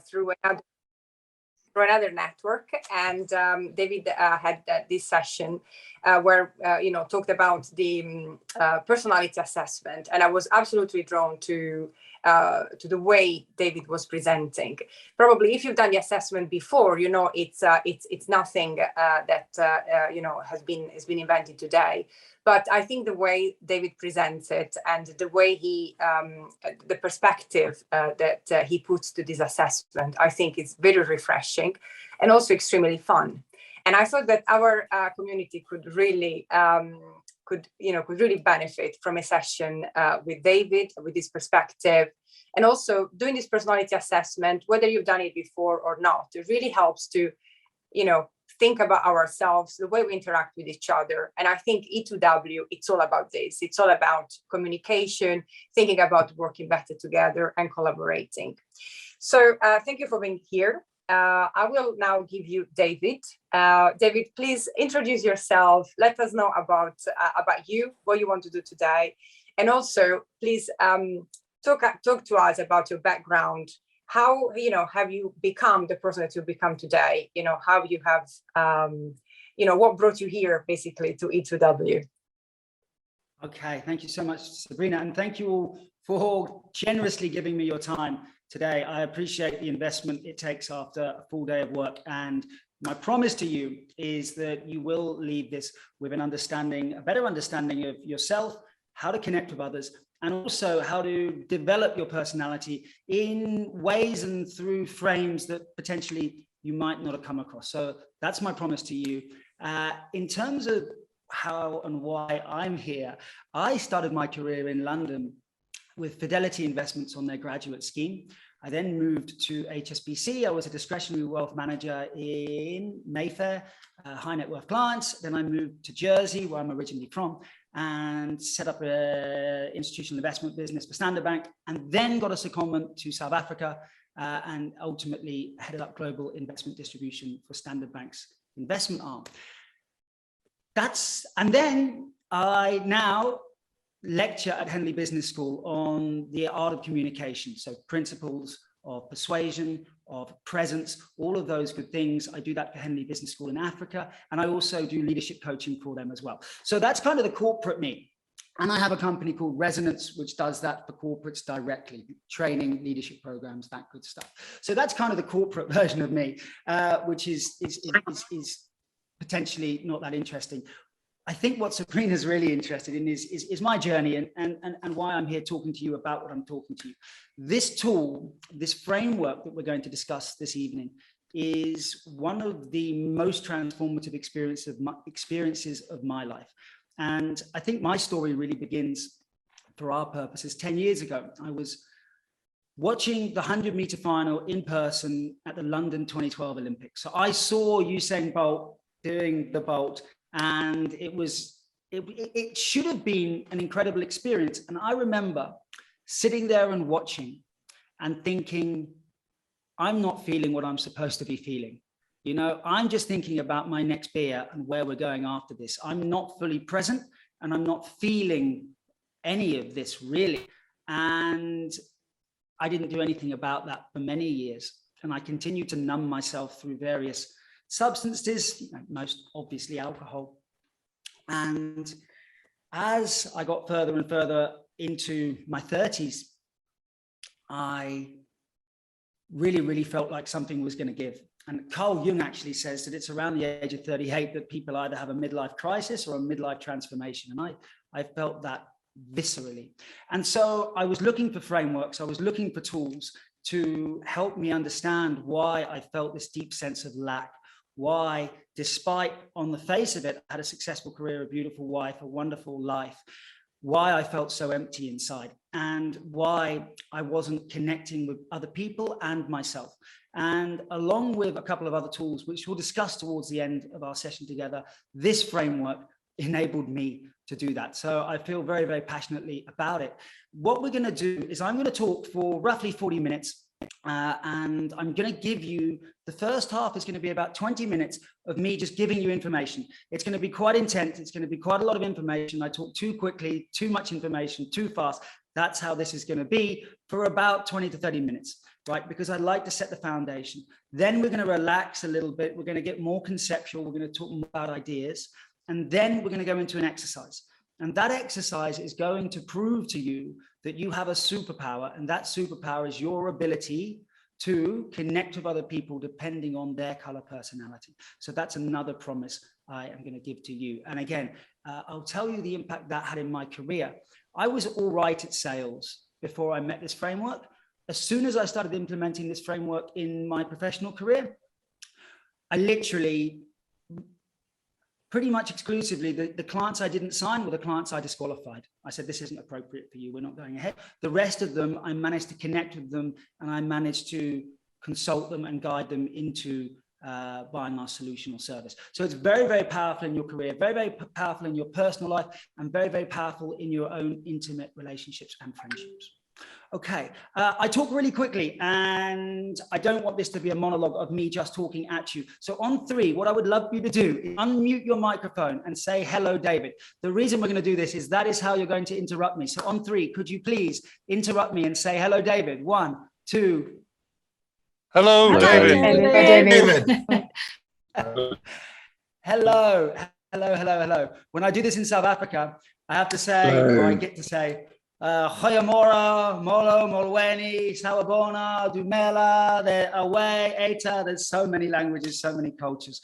through another network, and David had this session where talked about the personality assessment, and I was absolutely drawn to the way David was presenting. Probably, if you've done the assessment before, it's nothing that has been invented today. But I think the way David presents it and the way the perspective that he puts to this assessment, I think it's very refreshing and also extremely fun. And I thought that our community could really benefit from a session with David, with his perspective, and also doing this personality assessment, whether you've done it before or not. It really helps to, think about ourselves, the way we interact with each other. And I think E2W, it's all about this. It's all about communication, thinking about working better together and collaborating. So thank you for being here. I will now give you David. David, please introduce yourself. Let us know about you, what you want to do today. And also, please talk to us about your background. How have you become the person that you become today? How you have what brought you here basically to E2W? Okay, thank you so much, Sabrina, and thank you all for generously giving me your time today. I appreciate the investment it takes after a full day of work, and my promise to you is that you will leave this with a better understanding of yourself, how to connect with others, and also how to develop your personality in ways and through frames that potentially you might not have come across. So that's my promise to you. In terms of how and why I'm here, I started my career in London with Fidelity Investments on their graduate scheme. I then moved to HSBC. I was a discretionary wealth manager in Mayfair, high net worth clients. Then I moved to Jersey, where I'm originally from, and set up an institutional investment business for Standard Bank, and then got a secondment to South Africa and ultimately headed up global investment distribution for Standard Bank's investment arm. And then I now lecture at Henley Business School on the art of communication, so principles of persuasion, of presence, all of those good things. I do that for Henley Business School in Africa, and I also do leadership coaching for them as well. So that's kind of the corporate me. And I have a company called Resonance, which does that for corporates directly, training, leadership programs, that good stuff. So that's kind of the corporate version of me, which is potentially not that interesting. I think what Sabrina's really interested in is my journey and why I'm here talking to you about what I'm talking to you. This tool, this framework that we're going to discuss this evening, is one of the most transformative experiences of my life. And I think my story really begins, for our purposes, 10 years ago. I was watching the 100-meter final in person at the London 2012 Olympics. So I saw Usain Bolt doing the Bolt, and it should have been an incredible experience. And I remember sitting there and watching and thinking, I'm not feeling what I'm supposed to be feeling. I'm just thinking about my next beer and where we're going after this. I'm not fully present, and I'm not feeling any of this really. And I didn't do anything about that for many years. And I continued to numb myself through various substances, most obviously alcohol. And as I got further and further into my 30s, I really felt like something was going to give. And Carl Jung actually says that it's around the age of 38 that people either have a midlife crisis or a midlife transformation. And I felt that viscerally. And so I was looking for frameworks. I was looking for tools to help me understand why I felt this deep sense of lack. Why, despite on the face of it, I had a successful career, a beautiful wife, a wonderful life, why I felt so empty inside, and why I wasn't connecting with other people and myself. And along with a couple of other tools, which we'll discuss towards the end of our session together, this framework enabled me to do that. So I feel very passionately about it. What we're going to do is I'm going to talk for roughly 40 minutes. And I'm going to give you, the first half is going to be about 20 minutes of me just giving you information. It's going to be quite intense. It's going to be quite a lot of information. I talk too quickly, too much information, too fast. That's how this is going to be for about 20 to 30 minutes. right? Because I'd like to set the foundation. Then we're going to relax a little bit. We're going to get more conceptual. We're going to talk more about ideas. And then we're going to go into an exercise. And that exercise is going to prove to you that you have a superpower. And that superpower is your ability to connect with other people depending on their color personality. So that's another promise I am going to give to you. And again, I'll tell you the impact that had in my career. I was all right at sales before I met this framework. As soon as I started implementing this framework in my professional career, I literally, pretty much exclusively, the clients I didn't sign were the clients I disqualified. I said, this isn't appropriate for you. We're not going ahead. The rest of them, I managed to connect with them, and I managed to consult them and guide them into buying our solution or service. So it's very, very powerful in your career, very, very powerful in your personal life, and very, very powerful in your own intimate relationships and friendships. Okay, I talk really quickly, and I don't want this to be a monologue of me just talking at you. So on 3, what I would love you to do is unmute your microphone and say, hello, David. The reason we're going to do this is that is how you're going to interrupt me. So on 3, could you please interrupt me and say, hello, David? 1, 2. Hello, David. Hello, hello, hello, hello. When I do this in South Africa, I have to say, or I get to say, Goeiemorgen, Molo, Molweni, Sawabona, Dumela, they're away, Eta. There's so many languages, so many cultures.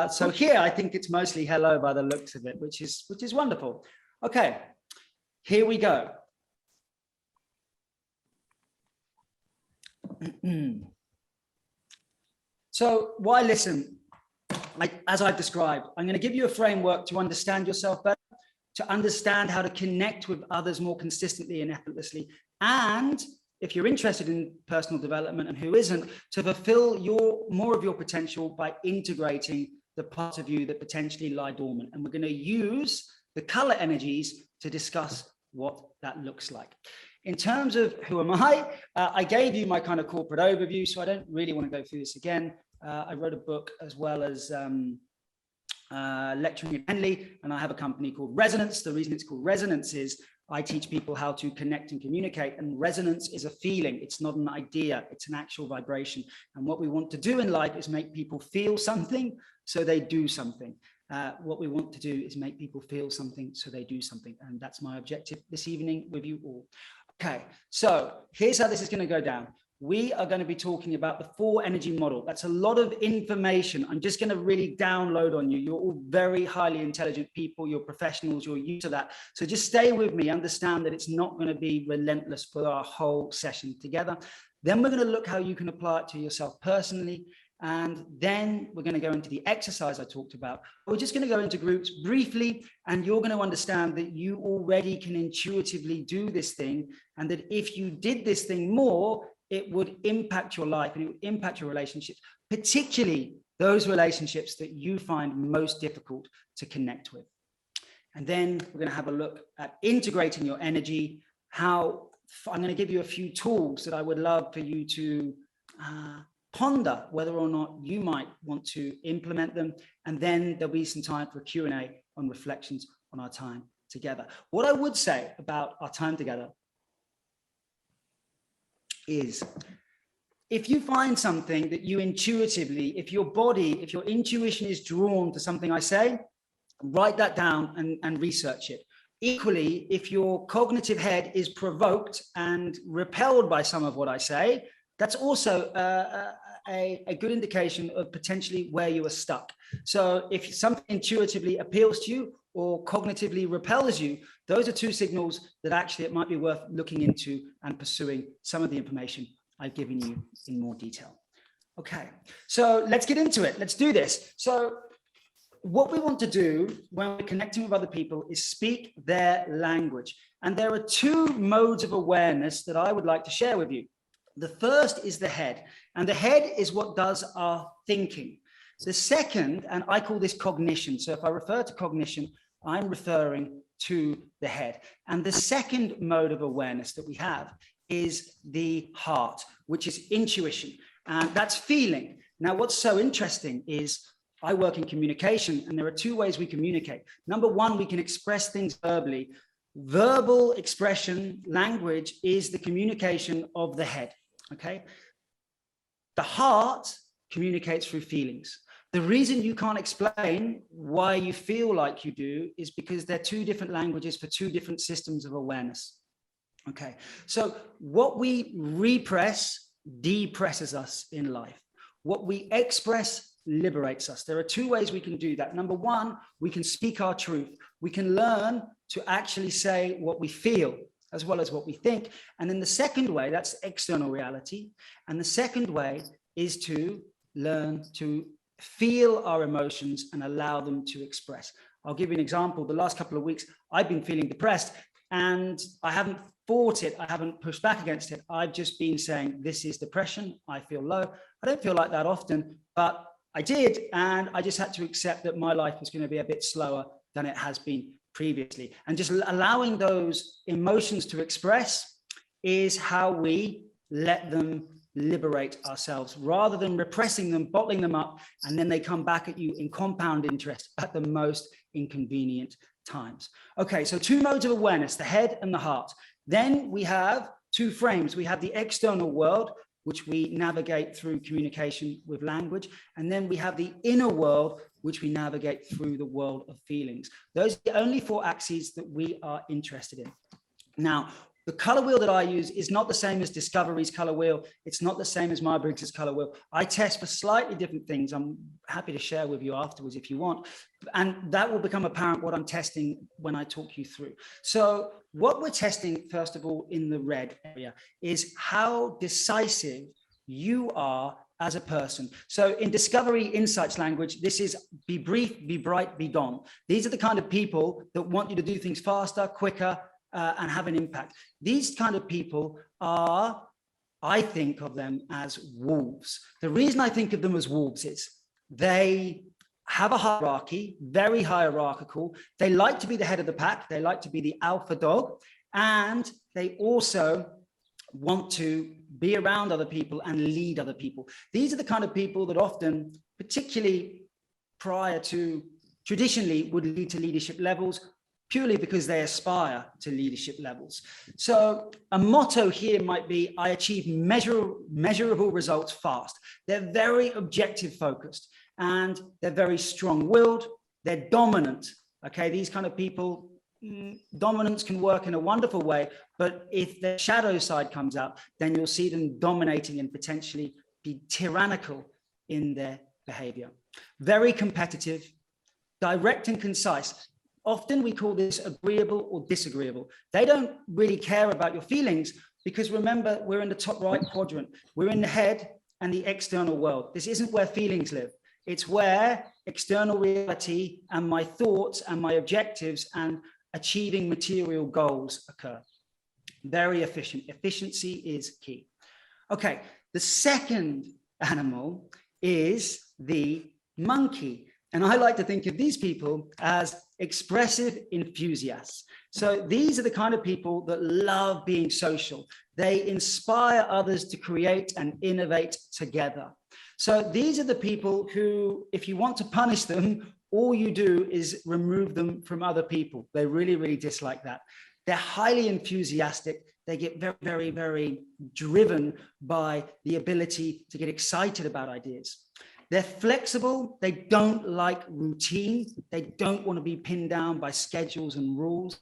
So here, I think it's mostly hello by the looks of it, which is wonderful. Okay, here we go. So why listen? As I've described, I'm going to give you a framework to understand yourself better, to understand how to connect with others more consistently and effortlessly. And if you're interested in personal development, and who isn't, to fulfill more of your potential by integrating the parts of you that potentially lie dormant. And we're going to use the color energies to discuss what that looks like. In terms of who am I gave you my kind of corporate overview, so I don't really want to go through this again. I wrote a book as well as lecturing in Henley, and I have a company called Resonance. The reason it's called Resonance is I teach people how to connect and communicate, and resonance is a feeling. It's not an idea, it's an actual vibration. And what we want to do in life is make people feel something so they do something. What we want to do is make people feel something so they do something. And that's my objective this evening with you all. Okay, so here's how this is going to go down. We are going to be talking about the 4 energy model. That's a lot of information. I'm just going to really download on you. You're all very highly intelligent people. You're professionals. You're used to that. So just stay with me. Understand that it's not going to be relentless for our whole session together. Then we're going to look how you can apply it to yourself personally. And then we're going to go into the exercise I talked about. We're just going to go into groups briefly, and you're going to understand that you already can intuitively do this thing, and that if you did this thing more, it would impact your life and it would impact your relationships, particularly those relationships that you find most difficult to connect with. And then we're going to have a look at integrating your energy, how I'm going to give you a few tools that I would love for you to ponder whether or not you might want to implement them. And then there'll be some time for a Q&A on reflections on our time together. What I would say about our time together is, if you find something that you intuitively, if your intuition is drawn to something I say, write that down and research it. Equally, if your cognitive head is provoked and repelled by some of what I say, that's also a good indication of potentially where you are stuck. So if something intuitively appeals to you or cognitively repels you, those are 2 signals that actually it might be worth looking into and pursuing some of the information I've given you in more detail. Okay, so let's get into it. Let's do this. So what we want to do when we're connecting with other people is speak their language. And there are 2 modes of awareness that I would like to share with you. The first is the head, and the head is what does our thinking. The second, and I call this cognition. So if I refer to cognition, I'm referring to the head. And the second mode of awareness that we have is the heart, which is intuition, and that's feeling. Now, what's so interesting is I work in communication, and there are 2 ways we communicate. Number 1, we can express things verbally. Verbal expression, language, is the communication of the head. Okay, The heart communicates through feelings. The reason you can't explain why you feel like you do is because they're two different languages for two different systems of awareness. Okay, so what we repress depresses us in life. What we express liberates us. There are two ways we can do that. Number one, we can speak our truth. We can learn to actually say what we feel as well as what we think. And then the second way, that's external reality. And the second way is to learn to feel our emotions and allow them to express. I'll give you an example. The last couple of weeks, I've been feeling depressed and I haven't fought it. I haven't pushed back against it. I've just been saying, this is depression. I feel low. I don't feel like that often, but I did. And I just had to accept that my life was going to be a bit slower than it has been previously. And just allowing those emotions to express is how we let them liberate ourselves rather than repressing them, bottling them up, and then they come back at you in compound interest at the most inconvenient times. Okay, so two modes of awareness, the head and the heart. Then we have two frames. We have the external world, which we navigate through communication with language. And then we have the inner world, which we navigate through the world of feelings. Those are the only four axes that we are interested in. Now, the color wheel that I use is not the same as Discovery's color wheel. It's not the same as Myers-Briggs' color wheel. I test for slightly different things. I'm happy to share with you afterwards if you want. And that will become apparent what I'm testing when I talk you through. So what we're testing, first of all, in the red area is how decisive you are as a person. So in Discovery Insights language, this is be brief, be bright, be gone. These are the kind of people that want you to do things faster, quicker, and have an impact. These kind of people are, I think of them as wolves. The reason I think of them as wolves is they have a hierarchy, very hierarchical. They like to be the head of the pack. They like to be the alpha dog. And they also want to be around other people and lead other people. These are the kind of people that often, particularly prior to traditionally, would lead to leadership levels, purely because they aspire to leadership levels. So a motto here might be, I achieve measurable results fast. They're very objective focused and they're very strong-willed. They're dominant. Okay, these kind of people, dominance can work in a wonderful way, but if the shadow side comes out, then you'll see them dominating and potentially be tyrannical in their behavior. Very competitive, direct and concise. Often we call this agreeable or disagreeable. They don't really care about your feelings because remember, we're in the top right quadrant. We're in the head and the external world. This isn't where feelings live. It's where external reality and my thoughts and my objectives and achieving material goals occur. Very efficient. Efficiency is key. Okay, the second animal is the monkey. And I like to think of these people as expressive enthusiasts. So these are the kind of people that love being social. They inspire others to create and innovate together. So these are the people who, if you want to punish them, all you do is remove them from other people. They really, really dislike that. They're highly enthusiastic. They get very, very, very driven by the ability to get excited about ideas. They're flexible. They don't like routine. They don't want to be pinned down by schedules and rules.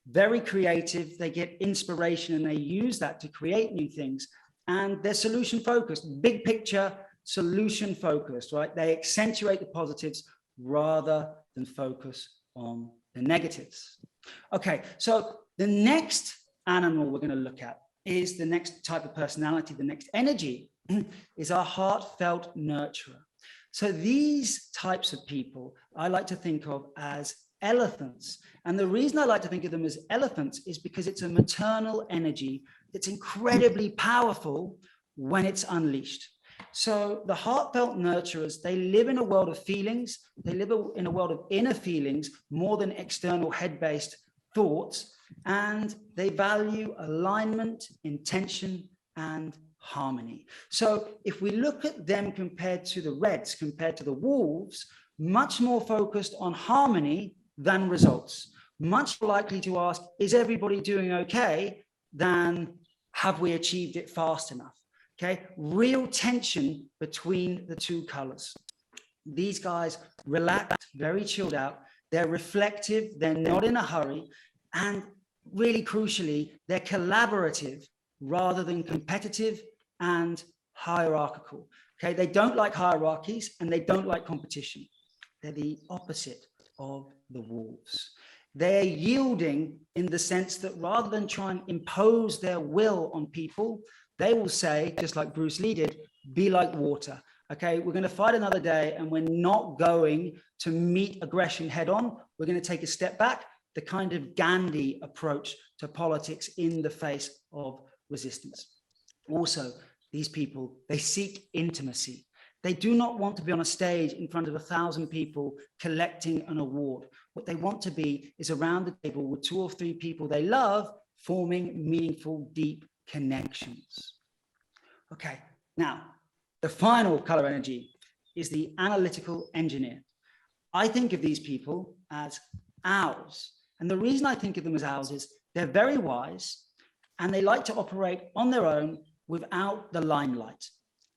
Very creative. They get inspiration and they use that to create new things. And they're solution focused, big picture, solution focused, right? They accentuate the positives rather than focus on the negatives. Okay, so the next animal we're going to look at is the next type of personality, the next energy is our heartfelt nurturer. So these types of people I like to think of as elephants. And the reason I like to think of them as elephants is because it's a maternal energy that's incredibly powerful when it's unleashed. So the heartfelt nurturers, they live in a world of feelings. They live in a world of inner feelings more than external head-based thoughts. And they value alignment, intention, and harmony. So if we look at them compared to the reds, compared to the wolves, much more focused on harmony than results, much more likely to ask, is everybody doing okay, than have we achieved it fast enough? Okay, real tension between the two colors. These guys relaxed, very chilled out. They're reflective, they're not in a hurry, and really crucially, they're collaborative rather than competitive and hierarchical. Okay, they don't like hierarchies and they don't like competition. They're the opposite of the wolves. They're yielding in the sense that rather than try and impose their will on people, they will say, just like Bruce Lee did, be like water. Okay, we're going to fight another day and we're not going to meet aggression head on. We're going to take a step back, the kind of Gandhi approach to politics in the face of resistance. Also, these people, they seek intimacy. They do not want to be on a stage in front of 1,000 people collecting an award. What they want to be is around the table with 2 or 3 people they love, forming meaningful, deep connections. Okay, now, the final color energy is the analytical engineer. I think of these people as owls. And the reason I think of them as owls is they're very wise and they like to operate on their own without the limelight.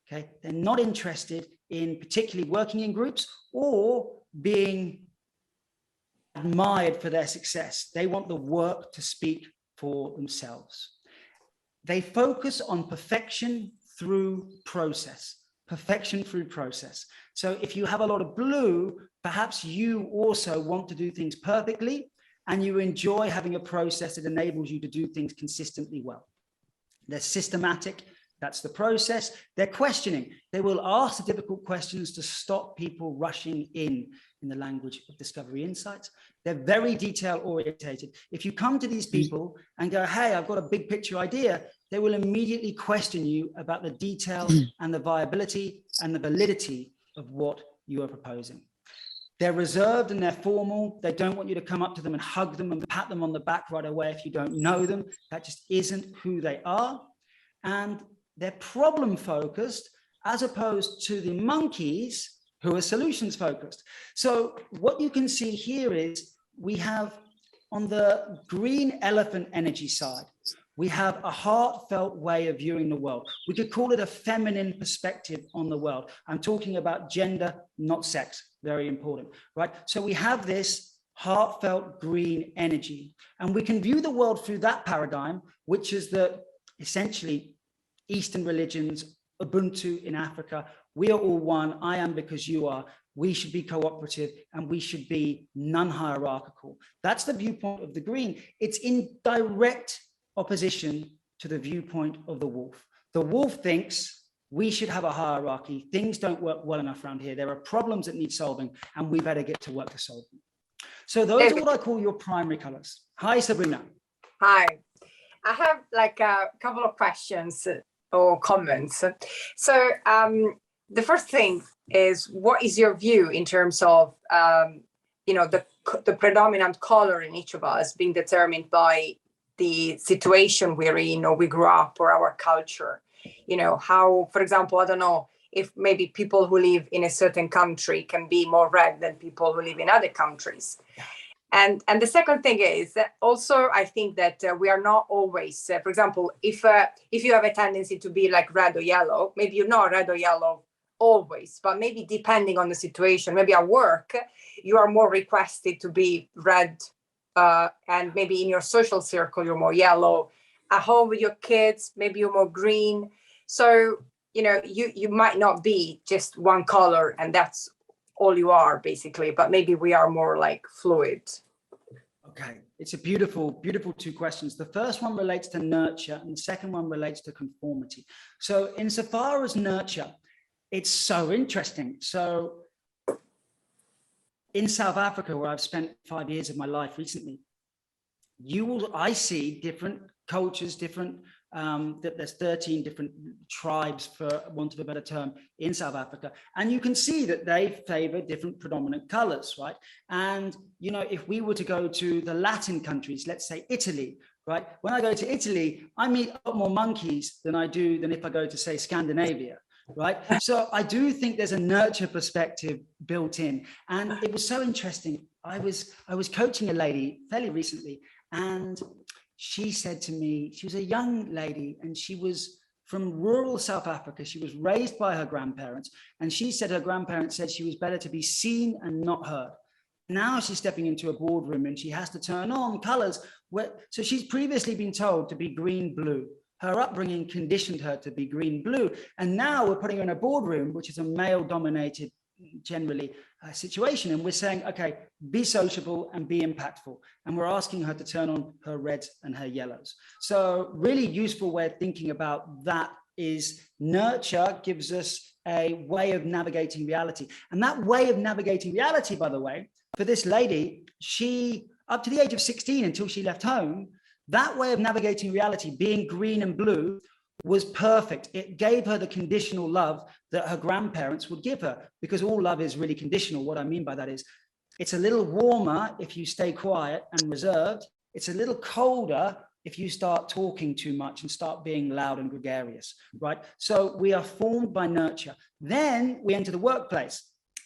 Okay, they're not interested in particularly working in groups or being admired for their success. They want the work to speak for themselves. They focus on perfection through process. Perfection through process. So if you have a lot of blue, perhaps you also want to do things perfectly and you enjoy having a process that enables you to do things consistently well. They're systematic. That's the process. They're questioning. They will ask the difficult questions to stop people rushing in the language of discovery insights. They're very detail orientated. If you come to these people and go, hey, I've got a big picture idea, they will immediately question you about the detail and the viability and the validity of what you are proposing. They're reserved and they're formal. They don't want you to come up to them and hug them and pat them on the back right away if you don't know them. That just isn't who they are. And they're problem focused as opposed to the monkeys who are solutions focused. So what you can see here is we have on the green elephant energy side, we have a heartfelt way of viewing the world. We could call it a feminine perspective on the world. I'm talking about gender, not sex. Very important, right? So we have this heartfelt green energy, and we can view the world through that paradigm, which is that essentially Eastern religions, Ubuntu in Africa, we are all one. I am because you are. We should be cooperative and we should be non-hierarchical. That's the viewpoint of the green. It's in direct opposition to the viewpoint of the wolf. The wolf thinks we should have a hierarchy. Things don't work well enough around here. There are problems that need solving and we better get to work to solve them. So those are what I call your primary colors. Hi, Sabrina. Hi. I have like a couple of questions or comments. So the first thing is, what is your view in terms of, the predominant color in each of us being determined by the situation we're in or we grew up or our culture? You know, how, for example, I don't know, if maybe people who live in a certain country can be more red than people who live in other countries. And the second thing is that also, I think that we are not always, for example, if you have a tendency to be like red or yellow, maybe you're not red or yellow always, but maybe depending on the situation, maybe at work, you are more requested to be red, and maybe in your social circle, you're more yellow. At home with your kids, maybe you're more green. So, you know, you might not be just one color and that's all you are basically, but maybe we are more like fluid. Okay, it's a beautiful, beautiful 2 questions. The first one relates to nurture and the second one relates to conformity. So insofar as nurture, it's so interesting. So in South Africa, where I've spent 5 years of my life recently, I see different cultures, different, there's 13 different tribes, for want of a better term, in South Africa. And you can see that they favor different predominant colors, right? And, you know, if we were to go to the Latin countries, let's say Italy, right? When I go to Italy, I meet a lot more monkeys than if I go to, say, Scandinavia, right? So I do think there's a nurture perspective built in. And it was so interesting. I was coaching a lady fairly recently, and she said to me, she was a young lady and she was from rural South Africa. She was raised by her grandparents, and she said her grandparents said she was better to be seen and not heard. Now she's stepping into a boardroom and she has to turn on colors. So she's previously been told to be green, blue. Her upbringing conditioned her to be green, blue. And now we're putting her in a boardroom, which is a male dominated generally situation. And we're saying, okay, be sociable and be impactful. And we're asking her to turn on her reds and her yellows. So really useful way of thinking about that is nurture gives us a way of navigating reality. And that way of navigating reality, by the way, for this lady, she, up to the age of 16 until she left home, that way of navigating reality, being green and blue, was perfect. It gave her the conditional love that her grandparents would give her, because all love is really conditional. What I mean by that is it's a little warmer if you stay quiet and reserved. It's a little colder if you start talking too much and start being loud and gregarious, right? So we are formed by nurture. Then we enter the workplace.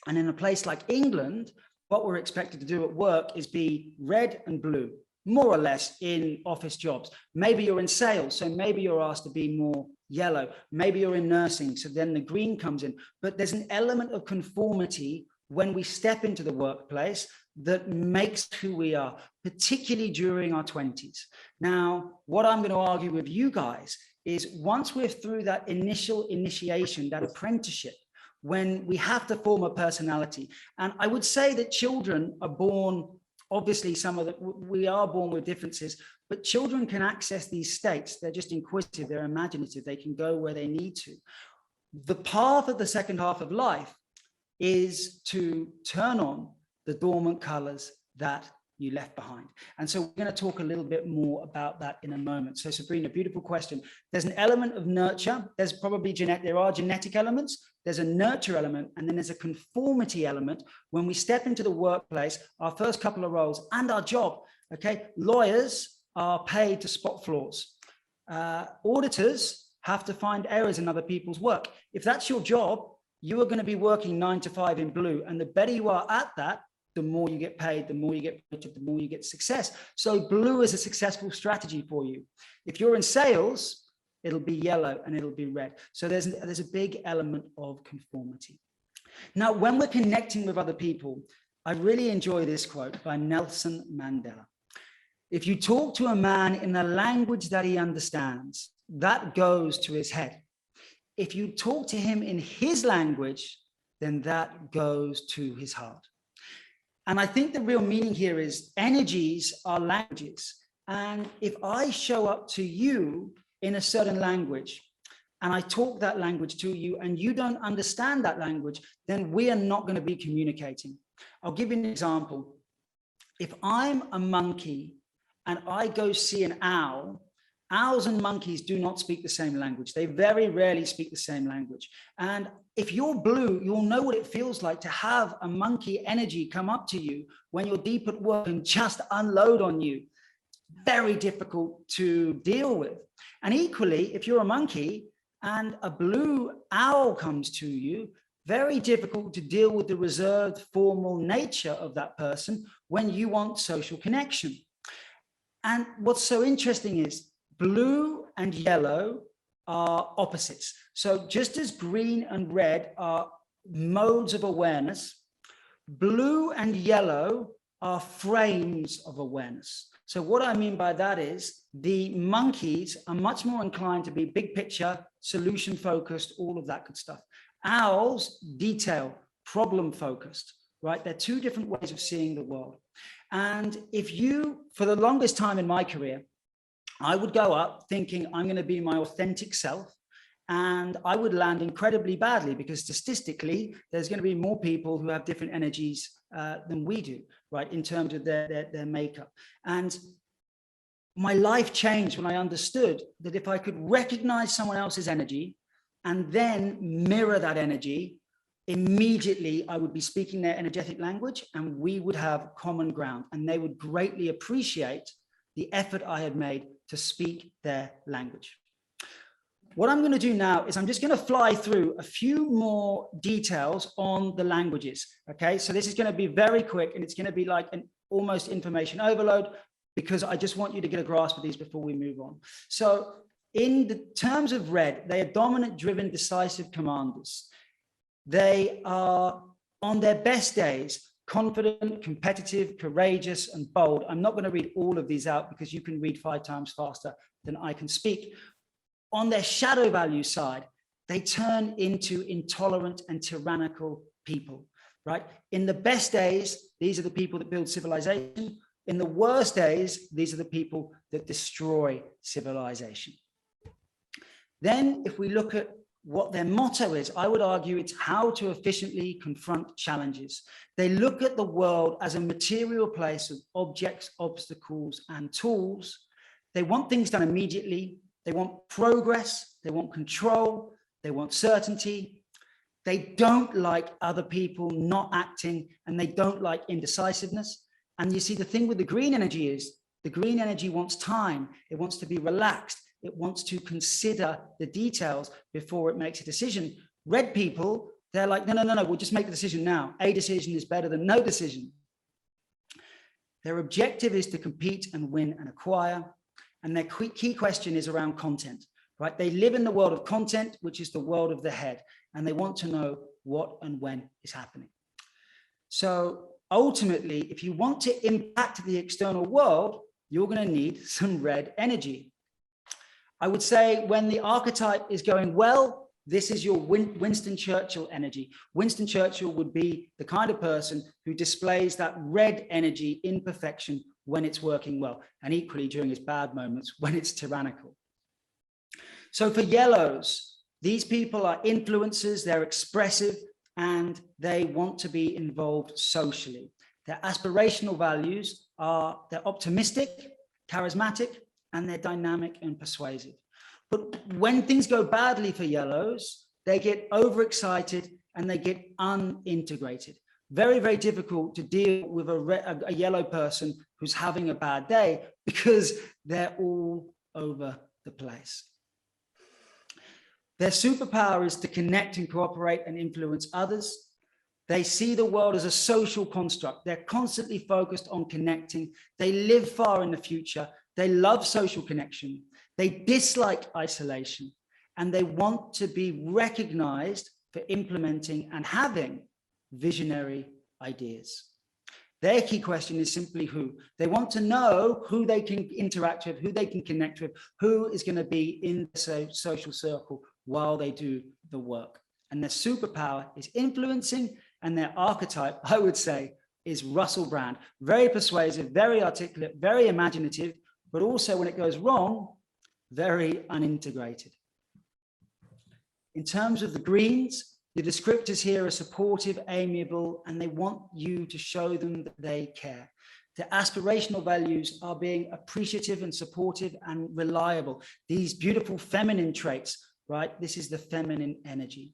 And in a place like England, what we're expected to do at work is be red and blue, more or less in office jobs. Maybe you're in sales, so maybe you're asked to be more yellow. Maybe you're in nursing, so then the green comes in. But there's an element of conformity when we step into the workplace that makes who we are, particularly during our 20s. Now, what I'm going to argue with you guys is once we're through that initial initiation, that apprenticeship, when we have to form a personality. And I would say that children are born, obviously we are born with differences, but children can access these states. They're just inquisitive, they're imaginative, they can go where they need to. The path of the second half of life is to turn on the dormant colors that you left behind. And so we're going to talk a little bit more about that in a moment. So Sabrina, beautiful question. There's an element of nurture. There's probably there are genetic elements. There's a nurture element, and then there's a conformity element. When we step into the workplace, our first couple of roles and our job, okay? Lawyers are paid to spot flaws. Auditors have to find errors in other people's work. If that's your job, you are going to be working 9 to 5 in blue. And the better you are at that, the more you get paid, the more you get promoted, the more you get success. So blue is a successful strategy for you. If you're in sales, it'll be yellow and it'll be red. So there's a big element of conformity. Now, when we're connecting with other people, I really enjoy this quote by Nelson Mandela. If you talk to a man in a language that he understands, that goes to his head. If you talk to him in his language, then that goes to his heart. And I think the real meaning here is energies are languages. And if I show up to you in a certain language and I talk that language to you and you don't understand that language, then we are not going to be communicating. I'll give you an example. If I'm a monkey and I go see an owl, owls and monkeys do not speak the same language. They very rarely speak the same language. And if you're blue, you'll know what it feels like to have a monkey energy come up to you when you're deep at work and just unload on you. Very difficult to deal with. And equally, if you're a monkey and a blue owl comes to you, very difficult to deal with the reserved, formal nature of that person when you want social connection. And what's so interesting is blue and yellow are opposites. So just as green and red are modes of awareness, blue and yellow are frames of awareness. So what I mean by that is the monkeys are much more inclined to be big picture, solution focused, all of that good stuff. Owls, detail, problem focused, right? They're two different ways of seeing the world. And if you, for the longest time in my career, I would go up thinking I'm going to be my authentic self, and I would land incredibly badly because statistically, there's going to be more people who have different energies than we do, right, in terms of their makeup. And my life changed when I understood that if I could recognize someone else's energy and then mirror that energy, immediately I would be speaking their energetic language and we would have common ground, and they would greatly appreciate the effort I had made to speak their language. What I'm going to do now is I'm just going to fly through a few more details on the languages. Okay, so this is going to be very quick and it's going to be like an almost information overload because I just want you to get a grasp of these before we move on. So in the terms of red, they are dominant, driven, decisive commanders. They are, on their best days, confident, competitive, courageous, and bold. I'm not going to read all of these out because you can read 5 times faster than I can speak. On their shadow value side, they turn into intolerant and tyrannical people, right? In the best days, these are the people that build civilization. In the worst days, these are the people that destroy civilization. Then, if we look at what their motto is, I would argue it's how to efficiently confront challenges. They look at the world as a material place of objects, obstacles, and tools. They want things done immediately. They want progress. They want control. They want certainty. They don't like other people not acting, and they don't like indecisiveness. And you see, the thing with the green energy is the green energy wants time. It wants to be relaxed. It wants to consider the details before it makes a decision. Red people, they're like, no, we'll just make the decision now. A decision is better than no decision. Their objective is to compete and win and acquire. And their key question is around content, right? They live in the world of content, which is the world of the head, and they want to know what and when is happening. So ultimately, if you want to impact the external world, you're going to need some red energy. I would say when the archetype is going well, this is your Winston Churchill energy. Winston Churchill would be the kind of person who displays that red energy in perfection when it's working well, and equally during his bad moments when it's tyrannical. So for yellows, these people are influencers, they're expressive, and they want to be involved socially. Their aspirational values are they're optimistic, charismatic, and they're dynamic and persuasive. But when things go badly for yellows, they get overexcited and they get unintegrated. Very, very difficult to deal with a yellow person who's having a bad day because they're all over the place. Their superpower is to connect and cooperate and influence others. They see the world as a social construct. They're constantly focused on connecting. They live far in the future. They love social connection. They dislike isolation, and they want to be recognized for implementing and having visionary ideas. Their key question is simply who. They want to know who they can interact with, who they can connect with, who is going to be in the social circle while they do the work. And their superpower is influencing, and their archetype, I would say, is Russell Brand. Very persuasive, very articulate, very imaginative, but also when it goes wrong, very unintegrated. In terms of the greens, the descriptors here are supportive, amiable, and they want you to show them that they care. Their aspirational values are being appreciative and supportive and reliable. These beautiful feminine traits, right? This is the feminine energy.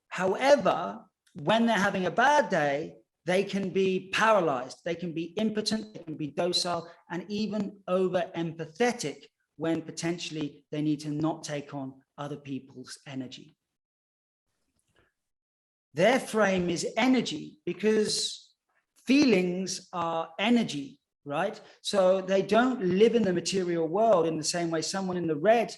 However, when they're having a bad day, they can be paralyzed, they can be impotent, they can be docile, and even over empathetic when potentially they need to not take on other people's energy. Their frame is energy because feelings are energy, right? So they don't live in the material world in the same way someone in the red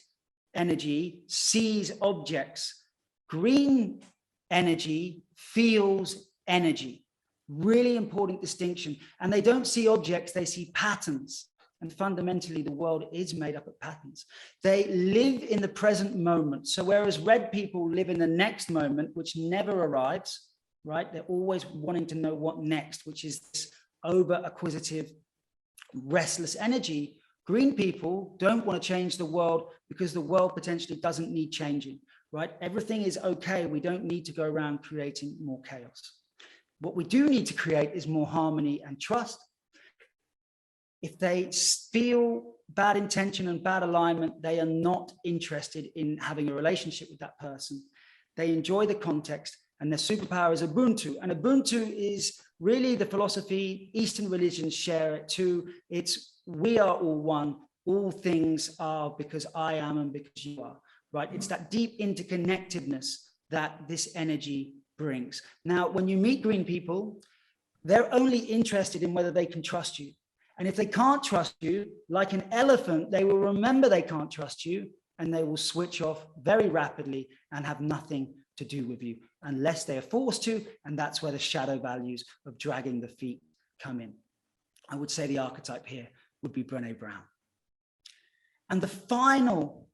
energy sees objects. Green energy feels energy. Really important distinction. And they don't see objects, they see patterns. And fundamentally, the world is made up of patterns. They live in the present moment. So whereas red people live in the next moment, which never arrives, right? They're always wanting to know what next, which is this over-acquisitive, restless energy. Green people don't want to change the world because the world potentially doesn't need changing, right? Everything is okay. We don't need to go around creating more chaos. What we do need to create is more harmony and trust. If they feel bad intention and bad alignment, they are not interested in having a relationship with that person. They enjoy the context, and their superpower is Ubuntu. And Ubuntu is really the philosophy Eastern religions share it too. It's we are all one. All things are because I am and because you are, right? It's that deep interconnectedness that this energy brings. Now, when you meet green people, they're only interested in whether they can trust you. And if they can't trust you, like an elephant, they will remember they can't trust you and they will switch off very rapidly and have nothing to do with you unless they are forced to. And that's where the shadow values of dragging the feet come in. I would say the archetype here would be Brené Brown. And the final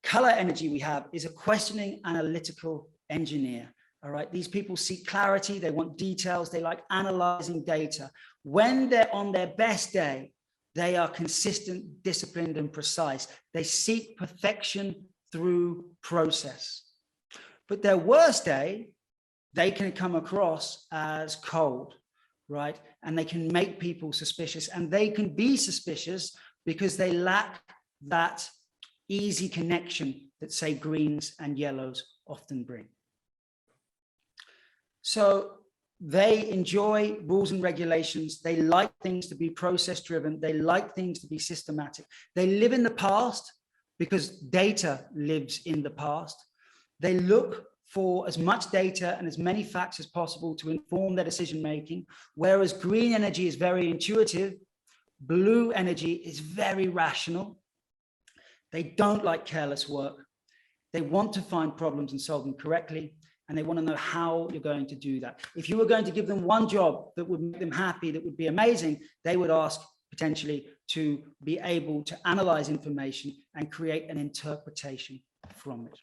color energy we have is a questioning analytical engineer. All right, these people seek clarity, they want details, they like analyzing data. When they're on their best day, they are consistent, disciplined, and precise. They seek perfection through process. But their worst day, they can come across as cold, right? And they can make people suspicious, and they can be suspicious because they lack that easy connection that, say, greens and yellows often bring. So they enjoy rules and regulations. They like things to be process driven. They like things to be systematic. They live in the past because data lives in the past. They look for as much data and as many facts as possible to inform their decision making, whereas green energy is very intuitive, blue energy is very rational. They don't like careless work. They want to find problems and solve them correctly, and they want to know how you're going to do that. If you were going to give them one job that would make them happy, that would be amazing, they would ask potentially to be able to analyze information and create an interpretation from it.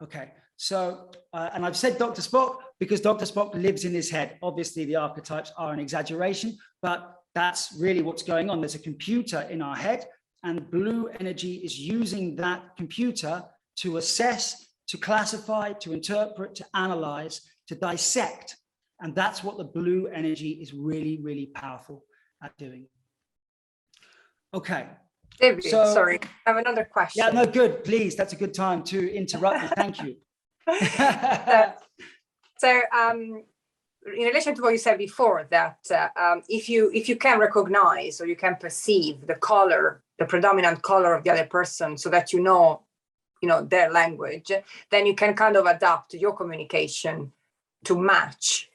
Okay, so, and I've said Dr. Spock because Dr. Spock lives in his head. Obviously, the archetypes are an exaggeration, but that's really what's going on. There's a computer in our head, and blue energy is using that computer to assess, to classify, to interpret, to analyze, to dissect. And that's what the blue energy is really, really powerful at doing. Okay. David, So, sorry, I have another question. yeah, no, good. Please, that's a good time to interrupt me. Thank you. So, in relation to what you said before, that if you can recognize or you can perceive the color, the predominant color of the other person, so that you know their language, then you can kind of adapt your communication to match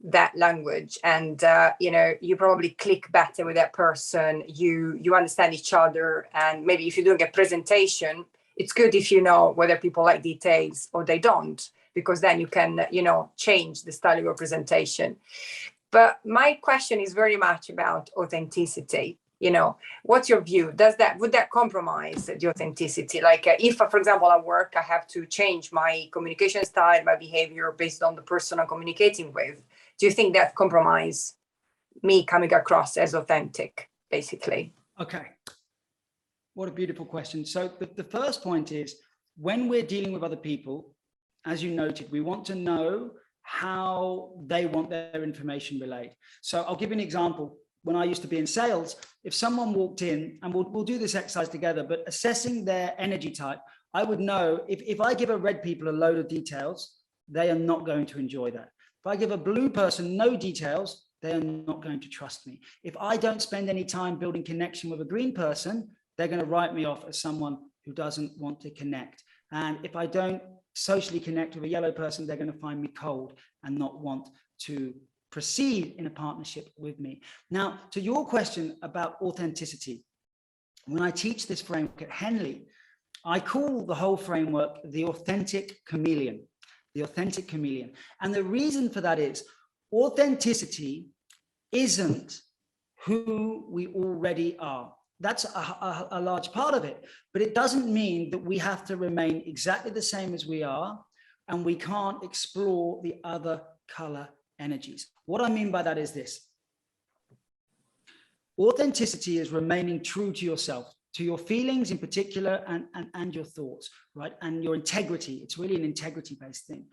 that language, and you probably click better with that person. You understand each other, and maybe if you're doing a presentation, it's good if you know whether people like details or they don't, because then you can change the style of your presentation. But my question is very much about authenticity. What's your view? Would that compromise the authenticity? Like if, for example, at work, I have to change my communication style, my behavior based on the person I'm communicating with, do you think that compromise me coming across as authentic, basically? Okay. What a beautiful question. So the first point is, when we're dealing with other people, as you noted, we want to know how they want their information relayed. So I'll give you an example. When I used to be in sales, if someone walked in, and we'll do this exercise together, but assessing their energy type, I would know if I give a red people a load of details, they are not going to enjoy that. If I give a blue person no details, they are not going to trust me. If I don't spend any time building connection with a green person, they're going to write me off as someone who doesn't want to connect. And if I don't socially connect with a yellow person, they're going to find me cold and not want to proceed in a partnership with me. Now, to your question about authenticity, when I teach this framework at Henley, I call the whole framework the authentic chameleon, the authentic chameleon. And the reason for that is authenticity isn't who we already are. That's a large part of it, but it doesn't mean that we have to remain exactly the same as we are, and we can't explore the other color energies. What I mean by that is this. Authenticity is remaining true to yourself, to your feelings in particular, and your thoughts, right? And your integrity. It's really an integrity-based thing.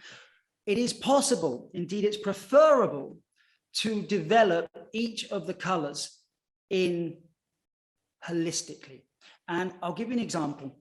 It is possible, indeed it's preferable, to develop each of the colors in holistically. And I'll give you an example.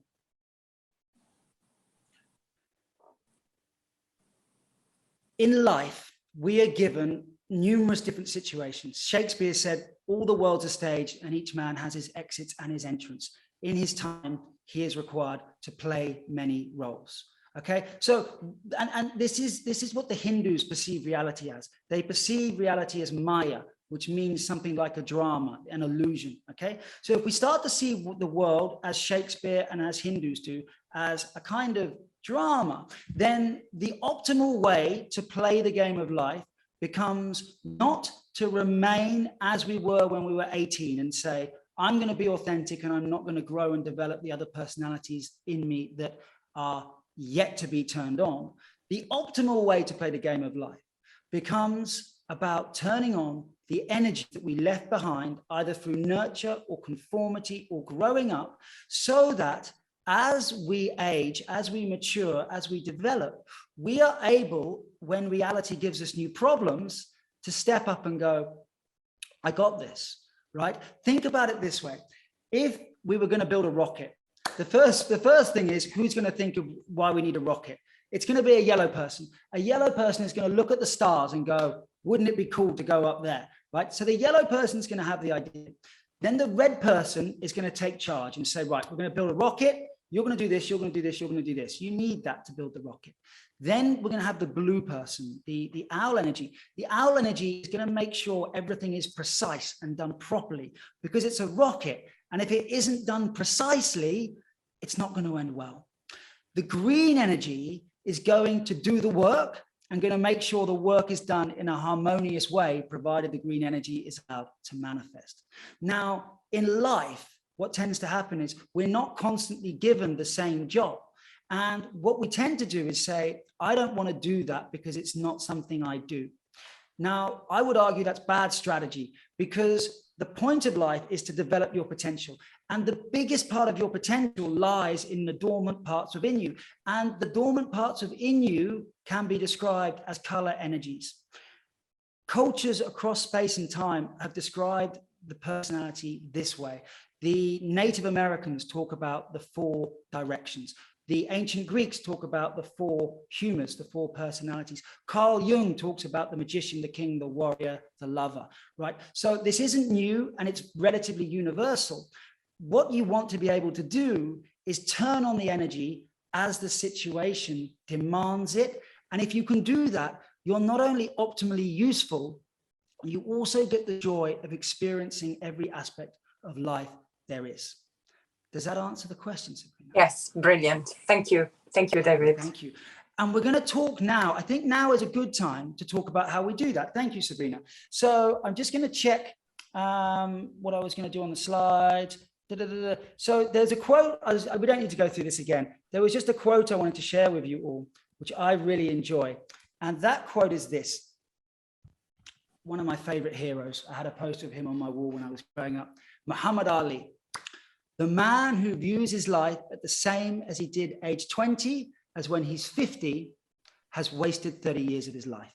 In life, we are given numerous different situations. Shakespeare said, all the world's a stage and each man has his exits and his entrance. In his time, he is required to play many roles. Okay, so, and this is what the Hindus perceive reality as. They perceive reality as Maya, which means something like a drama, an illusion, okay? So if we start to see the world as Shakespeare and as Hindus do, as a kind of drama, then the optimal way to play the game of life becomes not to remain as we were when we were 18 and say, I'm going to be authentic and I'm not going to grow and develop the other personalities in me that are yet to be turned on. The optimal way to play the game of life becomes about turning on the energy that we left behind, either through nurture or conformity or growing up, so that as we age, as we mature, as we develop, we are able, when reality gives us new problems, to step up and go, I got this, right? Think about it this way. If we were going to build a rocket, the first thing is, who's going to think of why we need a rocket? It's going to be a yellow person. A yellow person is going to look at the stars and go, wouldn't it be cool to go up there, right? So the yellow person is going to have the idea. Then the red person is going to take charge and say, right, we're going to build a rocket. You're going to do this, you're going to do this, you're going to do this. You need that to build the rocket. Then we're going to have the blue person, the owl energy. The owl energy is going to make sure everything is precise and done properly, because it's a rocket. And if it isn't done precisely, it's not going to end well. The green energy is going to do the work and going to make sure the work is done in a harmonious way, provided the green energy is allowed to manifest. Now, in life, what tends to happen is we're not constantly given the same job. And what we tend to do is say, I don't want to do that because it's not something I do. Now, I would argue that's bad strategy, because the point of life is to develop your potential. And the biggest part of your potential lies in the dormant parts within you. And the dormant parts within you can be described as color energies. Cultures across space and time have described the personality this way. The Native Americans talk about the 4 directions. The ancient Greeks talk about the 4 humors, the 4 personalities. Carl Jung talks about the magician, the king, the warrior, the lover, right? So this isn't new and it's relatively universal. What you want to be able to do is turn on the energy as the situation demands it. And if you can do that, you're not only optimally useful, you also get the joy of experiencing every aspect of life there is. Does that answer the question, Sabrina? Yes, brilliant. Thank you. Thank you, David. Thank you. And we're going to talk now. I think now is a good time to talk about how we do that. Thank you, Sabrina. So I'm just going to check what I was going to do on the slide. So there's a quote. We don't need to go through this again. There was just a quote I wanted to share with you all, which I really enjoy. And that quote is this. One of my favorite heroes. I had a poster of him on my wall when I was growing up. Muhammad Ali. The man who views his life at the same as he did age 20 as when he's 50 has wasted 30 years of his life.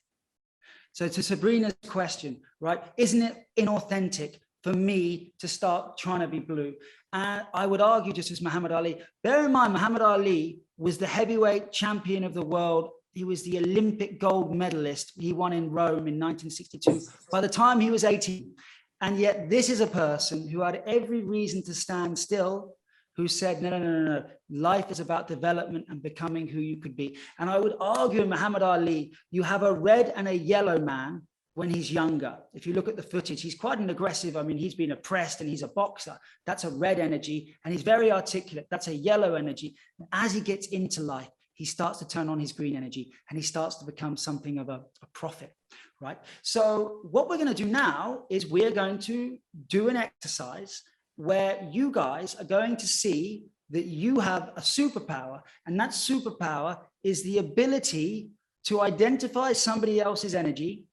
So to Sabrina's question, right, isn't it inauthentic for me to start trying to be blue? And I would argue, just as Muhammad Ali, bear in mind, Muhammad Ali was the heavyweight champion of the world. He was the Olympic gold medalist. He won in Rome in 1962. By the time he was 18, and yet this is a person who had every reason to stand still, who said, no. Life is about development and becoming who you could be. And I would argue in Muhammad Ali, you have a red and a yellow man when he's younger. If you look at the footage, he's quite an aggressive. I mean, he's been oppressed and he's a boxer. That's a red energy. And he's very articulate. That's a yellow energy. And as he gets into life, he starts to turn on his green energy and he starts to become something of a prophet. Right. So what we're going to do now is we're going to do an exercise where you guys are going to see that you have a superpower, and that superpower is the ability to identify somebody else's energy.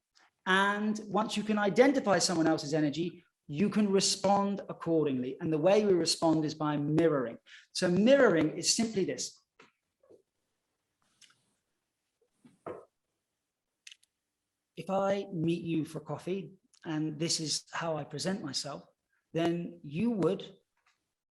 And once you can identify someone else's energy, you can respond accordingly. And the way we respond is by mirroring. So mirroring is simply this. If I meet you for coffee and this is how I present myself, then you would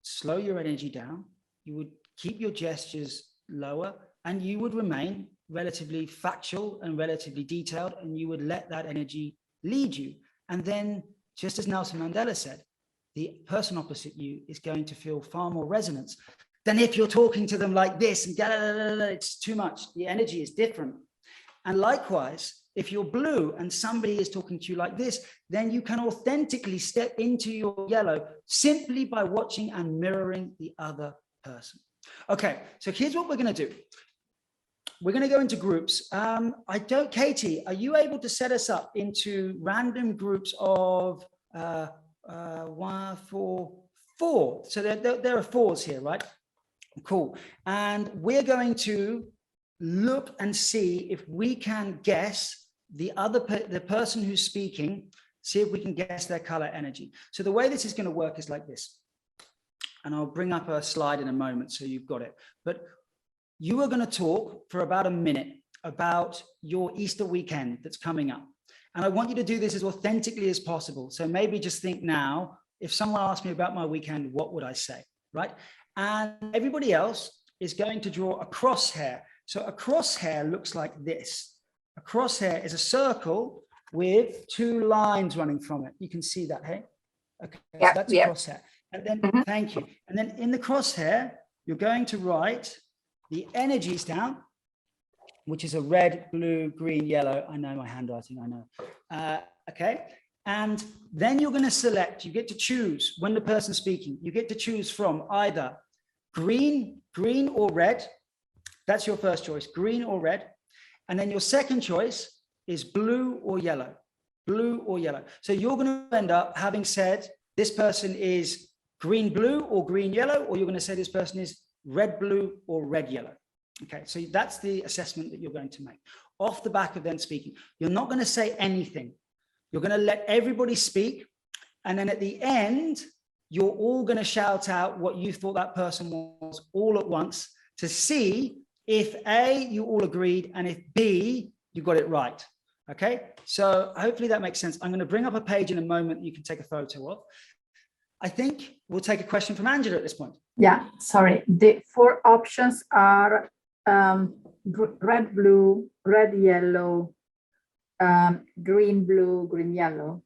slow your energy down, you would keep your gestures lower, and you would remain relatively factual and relatively detailed, and you would let that energy lead you. And then, just as Nelson Mandela said, the person opposite you is going to feel far more resonance than if you're talking to them like this and it's too much. The energy is different. And likewise, If you're blue and somebody is talking to you like this, then you can authentically step into your yellow simply by watching and mirroring the other person. Okay, so here's what we're going to do. We're going to go into groups. Katie, are you able to set us up into random groups of 1, 4? So there are 4s here, right? Cool. And we're going to look and see if we can guess the person who's speaking, see if we can guess their color energy. So the way this is going to work is like this. And I'll bring up a slide in a moment so you've got it. But you are going to talk for about a minute about your Easter weekend that's coming up. And I want you to do this as authentically as possible. So maybe just think now, if someone asked me about my weekend, what would I say, right? And everybody else is going to draw a crosshair. So a crosshair looks like this. A crosshair is a circle with 2 lines running from it. You can see that, hey? Okay, so that's a crosshair. And then, thank you. And then in the crosshair, you're going to write the energies down, which is a red, blue, green, yellow. I know my handwriting, I know. Okay. And then you're going to select, you get to choose when the person's speaking, you get to choose from either green or red. That's your first choice, green or red. And then your second choice is blue or yellow, blue or yellow. So you're going to end up having said, this person is green, blue or green, yellow, or you're going to say this person is red, blue or red, yellow. Okay, so that's the assessment that you're going to make. Off the back of them speaking, you're not going to say anything. You're going to let everybody speak. And then at the end, you're all going to shout out what you thought that person was all at once to see if A, you all agreed, and if B, you got it right. Okay, so hopefully that makes sense. I'm going to bring up a page in a moment that you can take a photo of. I think we'll take a question from Angela at this point. Yeah, sorry. The 4 options are red, blue, red, yellow, green, blue, green, yellow.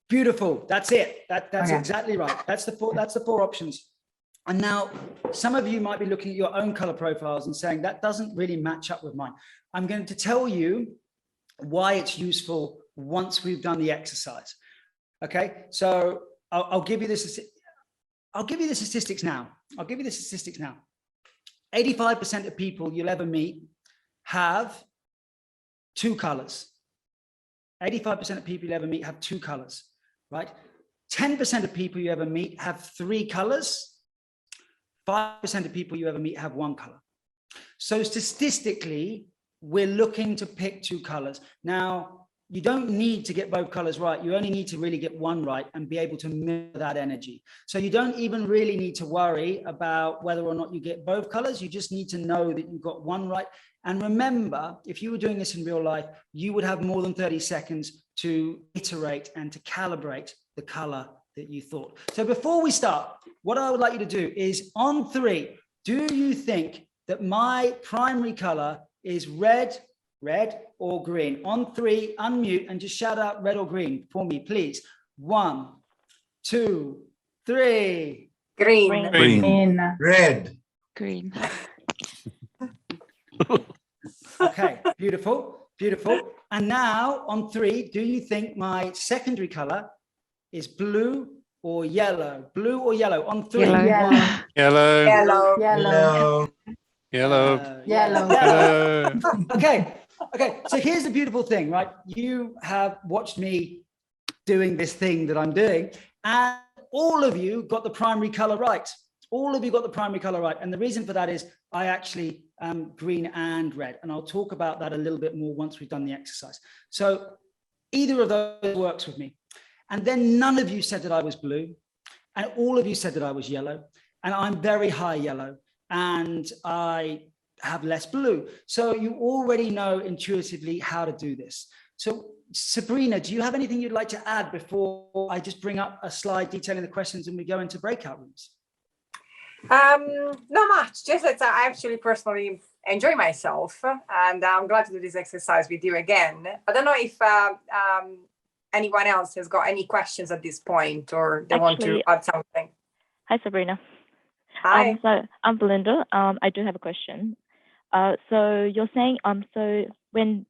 Beautiful. That's it. That's Okay. exactly right. That's the 4 options. And now some of you might be looking at your own color profiles and saying that doesn't really match up with mine. I'm going to tell you why it's useful once we've done the exercise. Okay, so I'll give you this. I'll give you the statistics now. 85% of people you'll ever meet have 2 colors. 85% of people you ever meet have 2 colors, right? 10% of people you ever meet have 3 colors. 5% of people you ever meet have 1 color. So statistically, we're looking to pick 2 colors. Now, you don't need to get both colors right. You only need to really get 1 right and be able to mirror that energy. So you don't even really need to worry about whether or not you get both colors. You just need to know that you got 1 right. And remember, if you were doing this in real life, you would have more than 30 seconds to iterate and to calibrate the color that you thought. So before we start, what I would like you to do is on 3, do you think that my primary color is red, or green? On 3, unmute and just shout out red or green for me, please. 1, 2, 3. Green. Green. Red. Green. Okay, beautiful. And now on 3, do you think my secondary color is blue or yellow? Blue or yellow? On 3. Yellow. Yellow. Yellow. Yellow. Yellow. Yellow. Okay, so here's the beautiful thing, right? You have watched me doing this thing that I'm doing, and all of you got the primary color right. All of you got the primary color right. And the reason for that is I actually am green and red, and I'll talk about that a little bit more once we've done the exercise. So either of those works with me. And then none of you said that I was blue, and all of you said that I was yellow, and I'm very high yellow, and I have less blue. So you already know intuitively how to do this. So Sabrina, do you have anything you'd like to add before I just bring up a slide detailing the questions and we go into breakout rooms? Not much, just that I actually personally enjoy myself, and I'm glad to do this exercise with you again. I don't know if anyone else has got any questions at this point, or they want to add something. Hi, Sabrina. Hi. So I'm Belinda. I do have a question. So you're saying, so when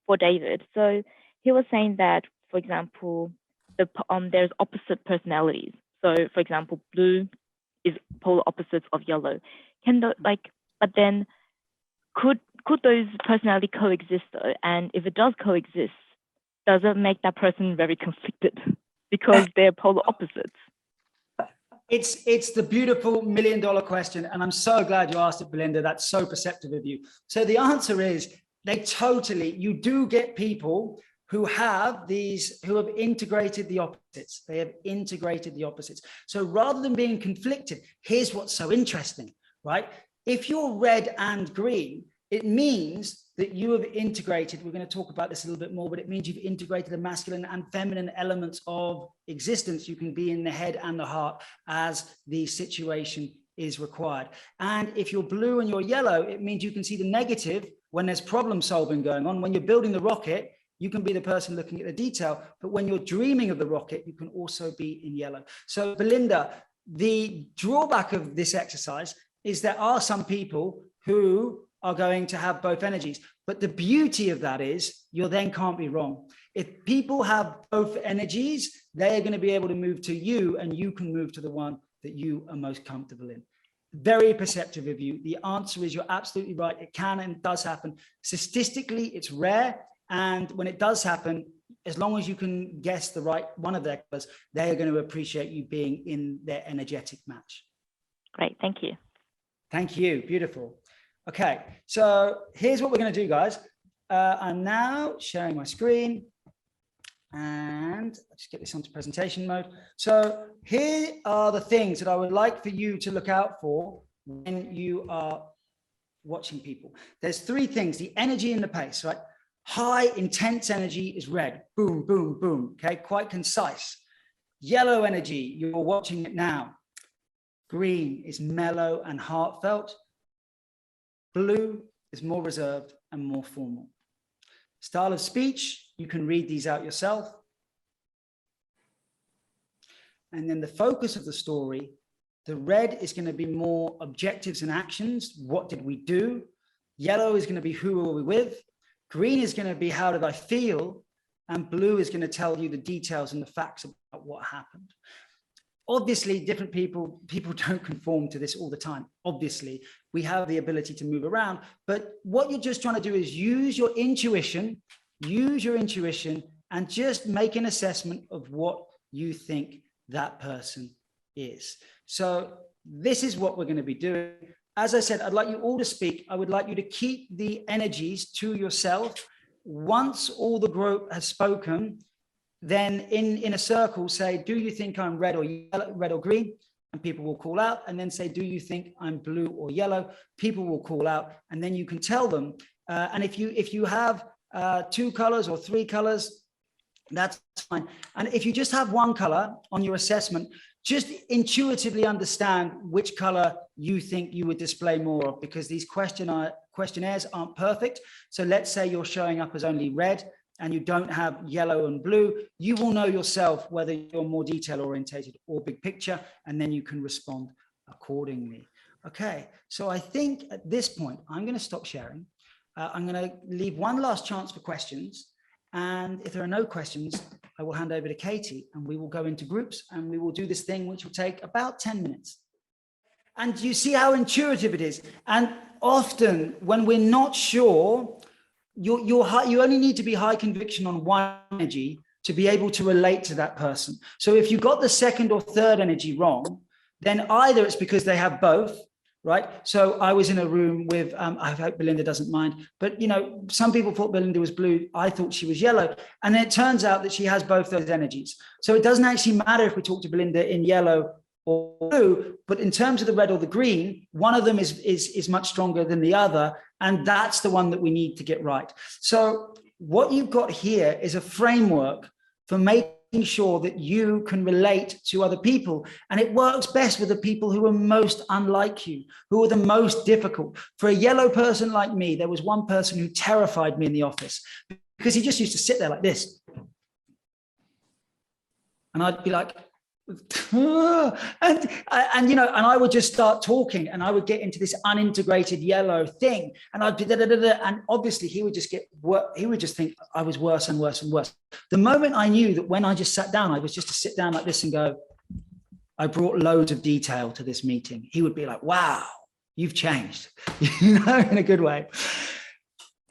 for David. So he was saying that, for example, there's opposite personalities. So, for example, blue is polar opposites of yellow. But then could those personality coexist though? And if it does coexist, does it make that person very conflicted because they're polar opposites? It's the beautiful $1 million question. And I'm so glad you asked it, Belinda. That's so perceptive of you. So the answer is you do get people who have integrated the opposites. They have integrated the opposites. So rather than being conflicted, here's what's so interesting, right? If you're red and green, it means that you have integrated, we're going to talk about this a little bit more, but it means you've integrated the masculine and feminine elements of existence. You can be in the head and the heart as the situation is required. And if you're blue and you're yellow, it means you can see the negative when there's problem solving going on. When you're building the rocket, you can be the person looking at the detail, but when you're dreaming of the rocket, you can also be in yellow. So Belinda, the drawback of this exercise is there are some people who are going to have both energies, but the beauty of that is you then can't be wrong. If people have both energies, they're going to be able to move to you, and you can move to the one that you are most comfortable in. Very perceptive of you. The answer is you're absolutely right. It can and does happen. Statistically, it's rare. And when it does happen, as long as you can guess the right one of their colors, they are going to appreciate you being in their energetic match. Great, thank you. Thank you, beautiful. Okay, so here's what we're going to do, guys. I'm now sharing my screen and I'll just get this onto presentation mode. So here are the things that I would like for you to look out for when you are watching people. There's three things: the energy and the pace, right? High, intense energy is red. Boom, boom, boom. Okay, quite concise. Yellow energy, you're watching it now. Green is mellow and heartfelt. Blue is more reserved and more formal. Style of speech, you can read these out yourself. And then the focus of the story, the red is going to be more objectives and actions. What did we do? Yellow is going to be who were we with? Green is going to be how did I feel? And blue is going to tell you the details and the facts about what happened. Obviously, different people don't conform to this all the time. Obviously, we have the ability to move around, but what you're just trying to do is use your intuition and just make an assessment of what you think that person is. So this is what we're going to be doing. As I said, I'd like you all to speak. I would like you to keep the energies to yourself. Once all the group has spoken, then in a circle, say, do you think I'm red or yellow, red or green? And people will call out, and then say, do you think I'm blue or yellow? People will call out, and then you can tell them. And if you have 2 colors or 3 colors, that's fine. And if you just have 1 color on your assessment, just intuitively understand which color you think you would display more of, because these questionnaires aren't perfect. So let's say you're showing up as only red and you don't have yellow and blue. You will know yourself whether you're more detail orientated or big picture, and then you can respond accordingly. Okay, so I think at this point, I'm going to stop sharing. I'm going to leave one last chance for questions. And if there are no questions, I will hand over to Katie and we will go into groups and we will do this thing, which will take about 10 minutes. And you see how intuitive it is. And often when we're not sure, you only need to be high conviction on one energy to be able to relate to that person. So if you got the second or third energy wrong, then either it's because they have both, right? So I was in a room with, I hope Belinda doesn't mind, but some people thought Belinda was blue. I thought she was yellow. And then it turns out that she has both those energies. So it doesn't actually matter if we talk to Belinda in yellow or blue, but in terms of the red or the green, one of them is much stronger than the other. And that's the one that we need to get right. So what you've got here is a framework for making sure that you can relate to other people. And it works best with the people who are most unlike you, who are the most difficult. For a yellow person like me, there was one person who terrified me in the office because he just used to sit there like this. And I'd be like, and I would just start talking, and I would get into this unintegrated yellow thing, and I'd be and obviously he would just think I was worse and worse and worse. The moment I knew that when I just sat down, I was just to sit down like this and go, I brought loads of detail to this meeting, he would be like, wow, you've changed, in a good way.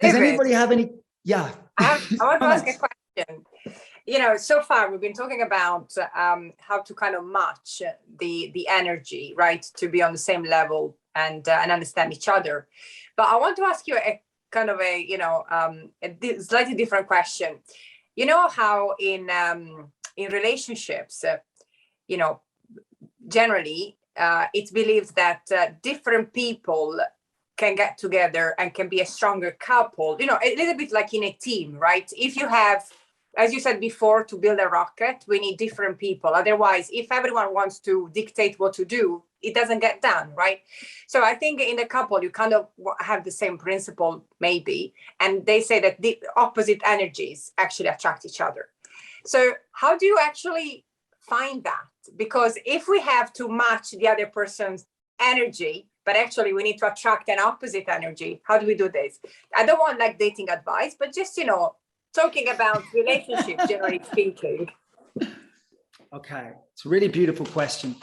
Does David, anybody have any? Yeah. I want to ask a question. So far we've been talking about how to kind of match the energy, right, to be on the same level and understand each other. But I want to ask you a kind of a slightly different question. You know how in relationships, generally it's believed that different people can get together and can be a stronger couple. A little bit like in a team, right? If you have, as you said before, to build a rocket, we need different people. Otherwise, if everyone wants to dictate what to do, it doesn't get done, right? So I think in a couple, you kind of have the same principle, maybe. And they say that the opposite energies actually attract each other. So how do you actually find that? Because if we have to match the other person's energy, but actually we need to attract an opposite energy, how do we do this? I don't want like dating advice, but just, talking about relationships, generally speaking. Okay, it's a really beautiful question.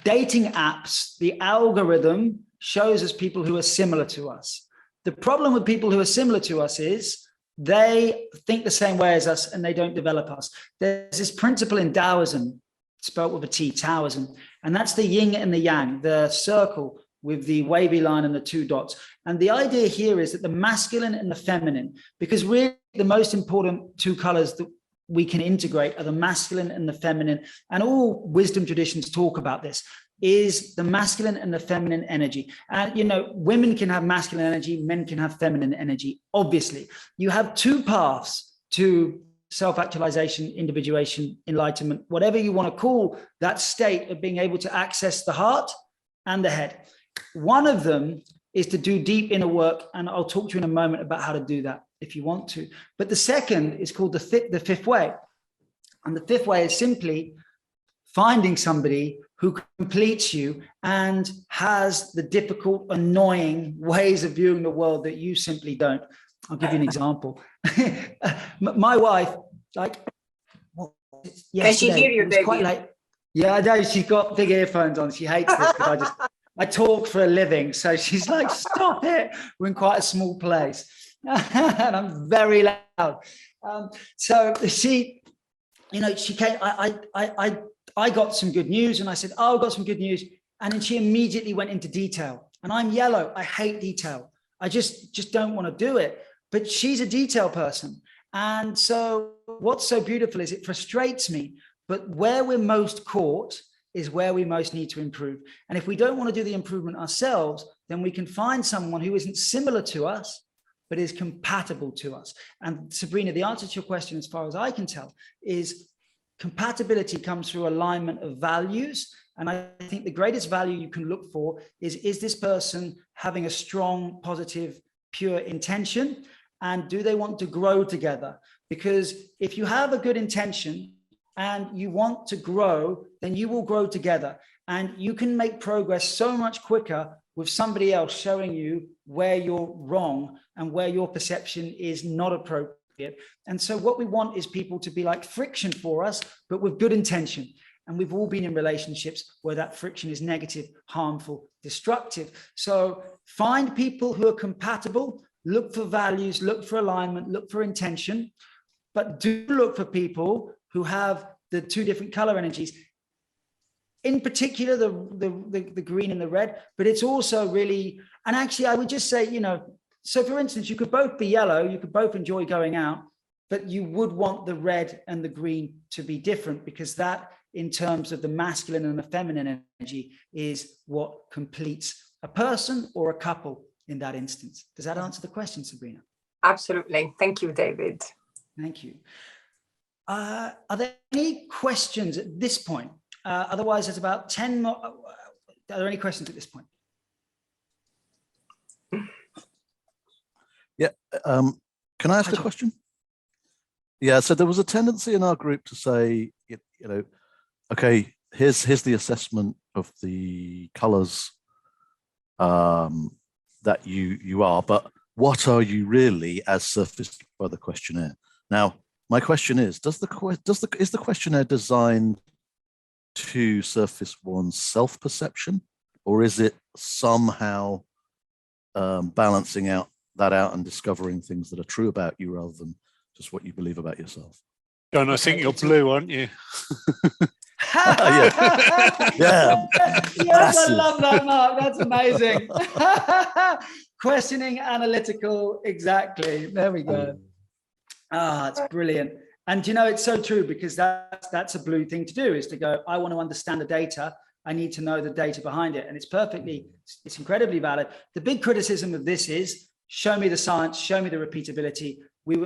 Dating apps, the algorithm shows us people who are similar to us. The problem with people who are similar to us is they think the same way as us and they don't develop us. There's this principle in Taoism, spelled with a T, Taoism, and that's the yin and the yang, the circle with the wavy line and the two dots. And the idea here is that the masculine and the feminine, because really the most important two colors that we can integrate are the masculine and the feminine. And all wisdom traditions talk about this, is the masculine and the feminine energy. And, women can have masculine energy, men can have feminine energy. Obviously, you have two paths to self-actualization, individuation, enlightenment, whatever you want to call that state of being able to access the heart and the head. One of them is to do deep inner work, and I'll talk to you in a moment about how to do that if you want to. But the second is called the fifth way. And the fifth way is simply finding somebody who completes you and has the difficult, annoying ways of viewing the world that you simply don't. I'll give you an example. My wife, Can she hear you, David? Quite late. Yeah, I know. She's got big earphones on. She hates this because I talk for a living. So she's like, stop it. We're in quite a small place. And I'm very loud. So she came, I got some good news, and I said, oh, I've got some good news. And then she immediately went into detail. And I'm yellow. I hate detail. I just don't want to do it. But she's a detail person. And so what's so beautiful is it frustrates me, but where we're most caught is where we most need to improve. And if we don't want to do the improvement ourselves, then we can find someone who isn't similar to us, but is compatible to us. And Sabrina, the answer to your question, as far as I can tell, is compatibility comes through alignment of values. And I think the greatest value you can look for is this person having a strong, positive, pure intention? And do they want to grow together? Because if you have a good intention and you want to grow, then you will grow together. And you can make progress so much quicker with somebody else showing you where you're wrong and where your perception is not appropriate. And so what we want is people to be like friction for us, but with good intention. And we've all been in relationships where that friction is negative, harmful, destructive. So find people who are compatible, look for values, look for alignment, look for intention, but do look for people who have the two different color energies. In particular, the green and the red, but it's also really, and actually I would just say, so for instance, you could both be yellow, you could both enjoy going out, but you would want the red and the green to be different, because that, in terms of the masculine and the feminine energy, is what completes a person or a couple in that instance. Does that answer the question, Sabrina? Absolutely. Thank you, David. Thank you. Are there any questions at this point? Otherwise, there's about 10 more. Are there any questions at this point? Yeah. Can I ask a question? Yeah. So there was a tendency in our group to say, Okay, here's the assessment of the colors that you are, but what are you really as surfaced by the questionnaire? Now, my question is, is the questionnaire designed to surface one's self-perception, or is it somehow balancing that out and discovering things that are true about you rather than just what you believe about yourself? John, I think you're blue, aren't you? Yeah. Yes, I love that, Mark. That's amazing. Questioning, analytical, exactly. There we go. Ah, it's brilliant. And you know, it's so true, because that's a blue thing to do, is to go, I want to understand the data. I need to know the data behind it. And it's incredibly valid. The big criticism of this is, show me the science, show me the repeatability.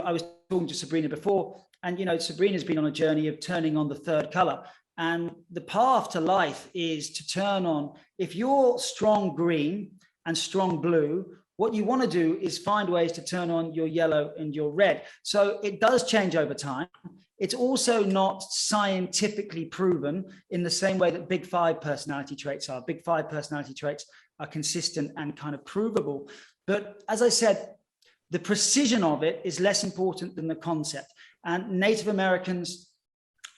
I was talking to Sabrina before, and you know, Sabrina's been on a journey of turning on the third color. And the path to life is to turn on, if you're strong green and strong blue, what you want to do is find ways to turn on your yellow and your red. So it does change over time. It's also not scientifically proven in the same way that big five personality traits are. Big five personality traits are consistent and kind of provable. But as I said, the precision of it is less important than the concept. And Native Americans,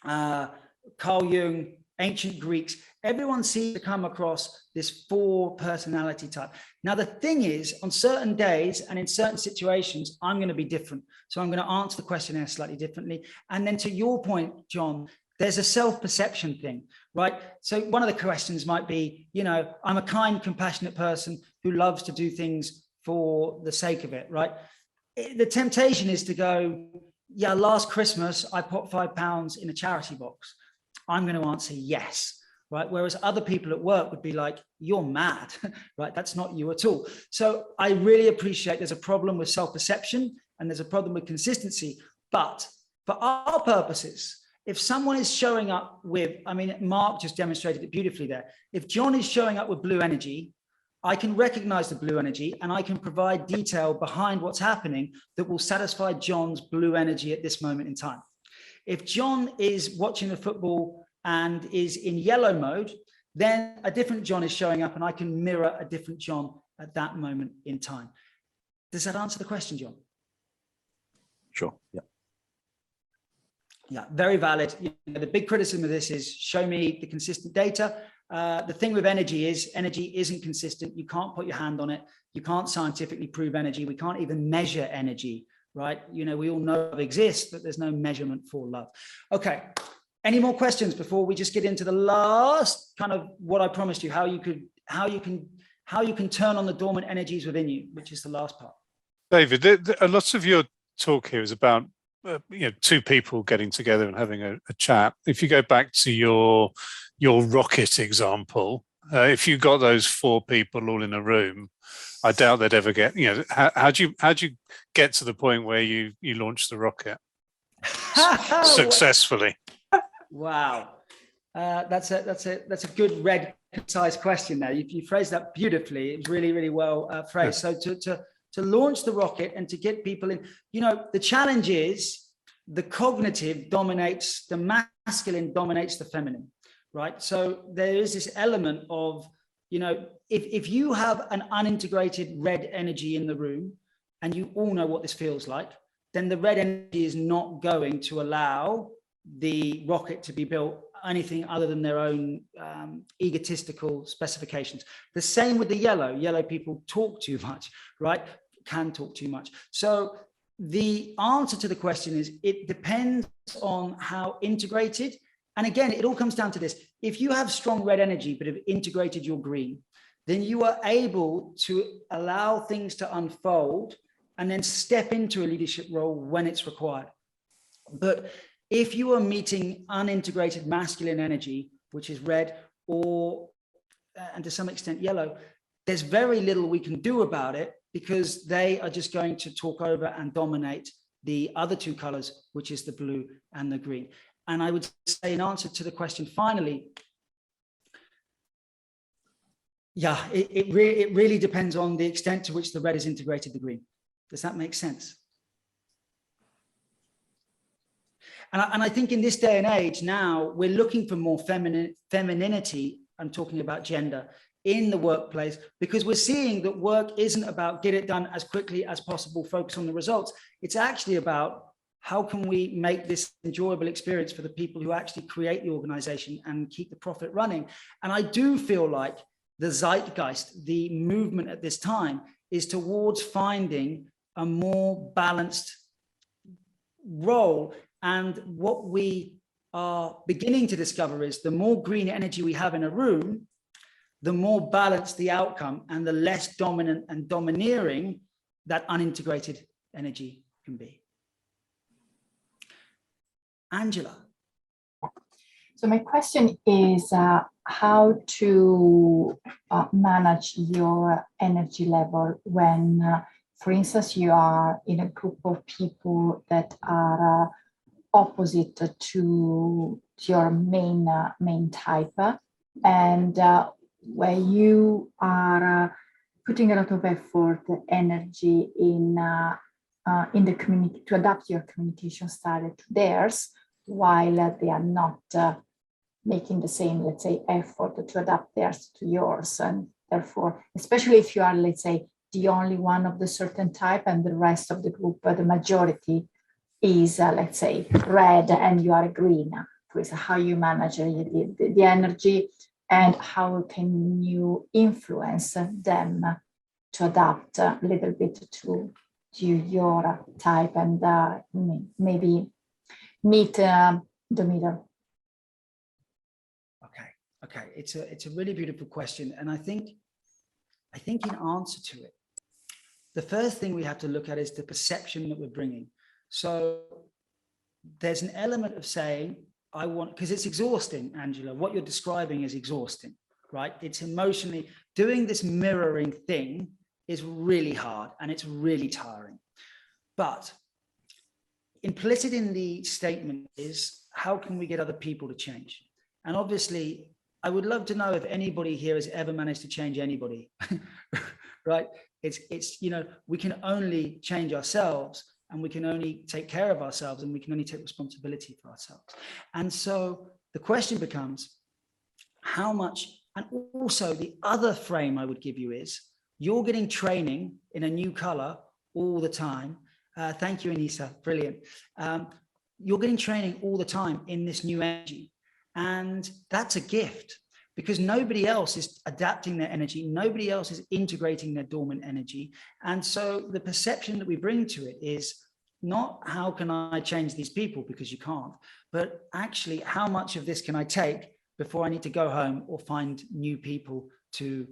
Carl Jung, ancient Greeks, everyone seems to come across this 4 personality type. Now, the thing is, on certain days and in certain situations, I'm going to be different. So I'm going to answer the questionnaire slightly differently. And then to your point, John, there's a self-perception thing, right? So one of the questions might be, you know, I'm a kind, compassionate person who loves to do things for the sake of it, right? The temptation is to go, yeah, last Christmas, I put £5 in a charity box. I'm going to answer yes, right? Whereas other people at work would be like, you're mad, right? That's not you at all. So I really appreciate there's a problem with self-perception and there's a problem with consistency. But for our purposes, if someone is showing up with, I mean, Mark just demonstrated it beautifully there. If John is showing up with blue energy, I can recognize the blue energy and I can provide detail behind what's happening that will satisfy John's blue energy at this moment in time. If John is watching the football and is in yellow mode, then a different John is showing up and I can mirror a different John at that moment in time. Does that answer the question, John? Sure, yeah. Yeah, very valid. You know, the big criticism of this is, show me the consistent data. The thing with energy is, energy isn't consistent. You can't put your hand on it. You can't scientifically prove energy. We can't even measure energy, right? You know, we all know it exists, but there's no measurement for love. Okay, any more questions before we just get into the last kind of what I promised you, how you can turn on the dormant energies within you, which is the last part. David, a lot of your talk here is about you know, 2 people getting together and having a chat. If you go back to your rocket example, if you got those 4 people all in a room, I doubt they'd ever get, you know, how'd you get to the point where you launched the rocket successfully? Wow, that's a good red concise question there. You phrased that beautifully. It was really, really well phrased. So to launch the rocket and to get people in, you know, the challenge is the cognitive dominates, the masculine dominates the feminine, right? So there is this element of, you know, if you have an unintegrated red energy in the room, and you all know what this feels like, then the red energy is not going to allow the rocket to be built anything other than their own egotistical specifications. The same with the yellow people talk too much, right? Can talk too much. So the answer to the question is, it depends on how integrated. And again, it all comes down to this. If you have strong red energy, but have integrated your green, then you are able to allow things to unfold and then step into a leadership role when it's required. But if you are meeting unintegrated masculine energy, which is red or, and to some extent yellow, there's very little we can do about it, because they are just going to talk over and dominate the other 2 colors, which is the blue and the green. And I would say, in answer to the question, finally, yeah, it really depends on the extent to which the red is integrated the green. Does that make sense? And I think in this day and age now, we're looking for more femininity, I'm talking about gender, in the workplace, because we're seeing that work isn't about get it done as quickly as possible, focus on the results. It's actually about how can we make this enjoyable experience for the people who actually create the organization and keep the profit running. And I do feel like the zeitgeist, the movement at this time, is towards finding a more balanced role. And what we are beginning to discover is the more green energy we have in a room, the more balanced the outcome and the less dominant and domineering that unintegrated energy can be. Angela. So my question is how to manage your energy level when, for instance, you are in a group of people that are opposite to your main type, and where you are putting a lot of effort, energy in the community to adapt your communication style to theirs, while they are not making the same, let's say, effort to adapt theirs to yours. And therefore, especially if you are, let's say, the only one of the certain type and the rest of the group, the majority is, let's say, red and you are green. So how you manage the energy and how can you influence them to adapt a little bit to your type and maybe meet the middle. Okay, it's a really beautiful question, and I think in answer to it, the first thing we have to look at is the perception that we're bringing. So there's an element of saying, I want, because it's exhausting, Angela, what you're describing is exhausting, right? It's emotionally, doing this mirroring thing is really hard and it's really tiring. But implicit in the statement is, how can we get other people to change? And obviously, I would love to know if anybody here has ever managed to change anybody, right? It's, you know, we can only change ourselves, and we can only take care of ourselves, and we can only take responsibility for ourselves. And so the question becomes, how much, and also the other frame I would give you is, you're getting training in a new color all the time. Thank you, Anissa, brilliant. You're getting training all the time in this new energy. And that's a gift, because nobody else is adapting their energy. Nobody else is integrating their dormant energy. And so the perception that we bring to it is not how can I change these people, because you can't, but actually how much of this can I take before I need to go home or find new people to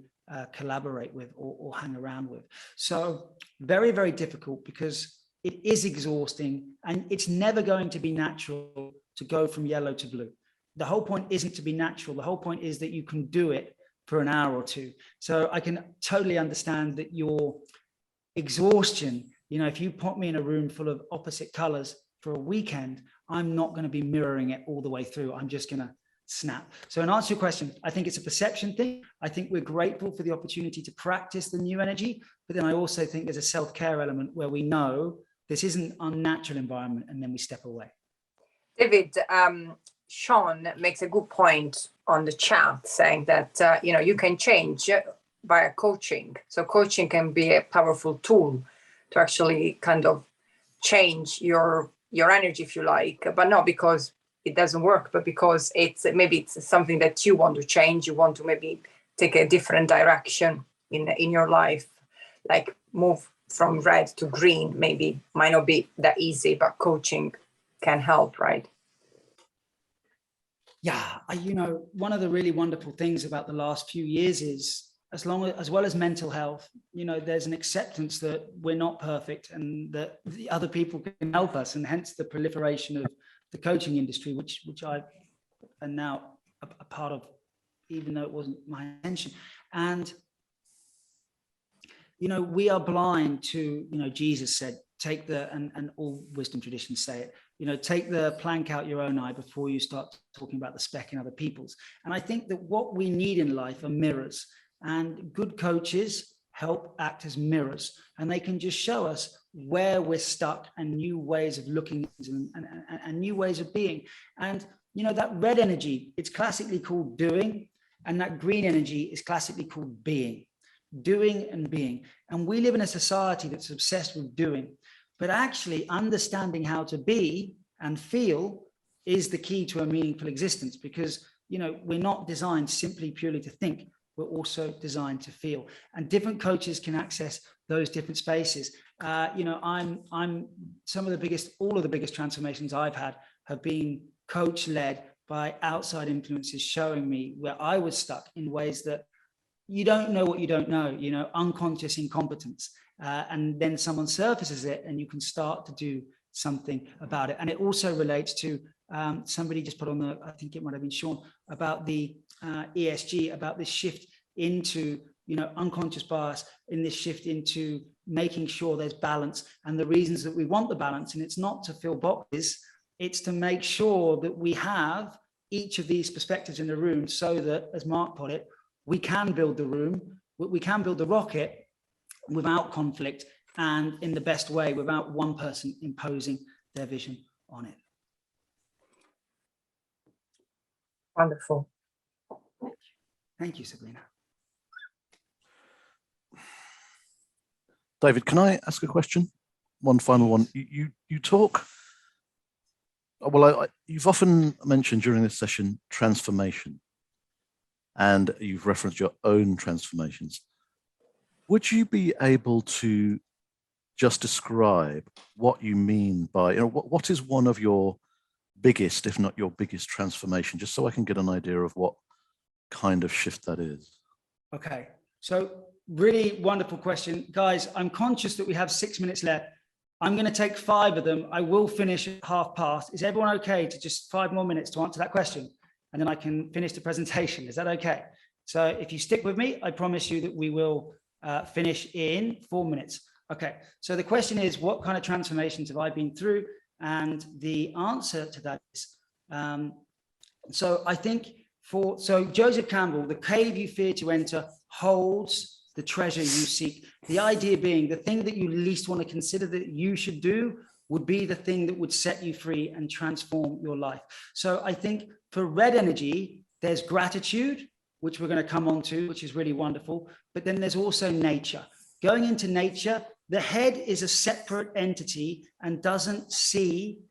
collaborate with or hang around with. So very, very difficult, because it is exhausting and it's never going to be natural to go from yellow to blue. The whole point isn't to be natural. The whole point is that you can do it for an hour or two. So I can totally understand that your exhaustion, you know, if you put me in a room full of opposite colors for a weekend, I'm not going to be mirroring it all the way through. I'm just going to snap. So in answer to your question, I think it's a perception thing. I think we're grateful for the opportunity to practice the new energy, but then I also think there's a self-care element where we know this isn't an unnatural environment, and then we step away. David, Sean makes a good point on the chat, saying that you know, you can change via coaching. So coaching can be a powerful tool to actually kind of change your energy, if you like, but not because it doesn't work, but because it's something that you want to change. You want to maybe take a different direction in your life, like move from red to green. Maybe might not be that easy, but coaching can help, right? Yeah, you know, one of the really wonderful things about the last few years is, as well as mental health, you know, there's an acceptance that we're not perfect and that the other people can help us, and hence the proliferation of the coaching industry, which I am now a part of, even though it wasn't my intention. And you know, we are blind to, you know, Jesus said, take the, and all wisdom traditions say it, you know, take the plank out your own eye before you start talking about the speck in other people's. And I think that what we need in life are mirrors, and good coaches help act as mirrors, and they can just show us where we're stuck and new ways of looking and new ways of being. And, you know, that red energy, it's classically called doing, and that green energy is classically called being. Doing and being. And we live in a society that's obsessed with doing, but actually understanding how to be and feel is the key to a meaningful existence, because, you know, we're not designed simply purely to think, we're also designed to feel, and different coaches can access those different spaces. You know, I'm some of the biggest, all of the biggest transformations I've had have been coach led by outside influences showing me where I was stuck in ways that you don't know what you don't know, you know, unconscious incompetence. And then someone surfaces it and you can start to do something about it. And it also relates to somebody just put on the, I think it might have been Sean, about the ESG, about this shift into, you know, unconscious bias, in this shift into making sure there's balance, and the reasons that we want the balance. And it's not to fill boxes, it's to make sure that we have each of these perspectives in the room, so that, as Mark put it, we can build the room, we can build the rocket without conflict and in the best way, without one person imposing their vision on it. Wonderful. Thank you, Sabrina. David, can I ask a question? One final one. You talk, well, you've often mentioned during this session transformation, and you've referenced your own transformations. Would you be able to just describe what you mean by, you know, what is one of your biggest, if not your biggest transformation, just so I can get an idea of what kind of shift that is? Okay, so really wonderful question. Guys, I'm conscious that we have 6 minutes left. I'm going to take 5 of them. I will finish at 1:30. Is everyone okay to just 5 more minutes to answer that question? And then I can finish the presentation. Is that okay? So if you stick with me, I promise you that we will finish in 4 minutes. Okay, so the question is, what kind of transformations have I been through? And the answer to that is, so I think so Joseph Campbell, the cave you fear to enter holds the treasure you seek. The idea being, the thing that you least want to consider that you should do would be the thing that would set you free and transform your life. So I think for red energy, there's gratitude, which we're going to come on to, which is really wonderful. But then there's also nature. Going into nature, the head is a separate entity and doesn't see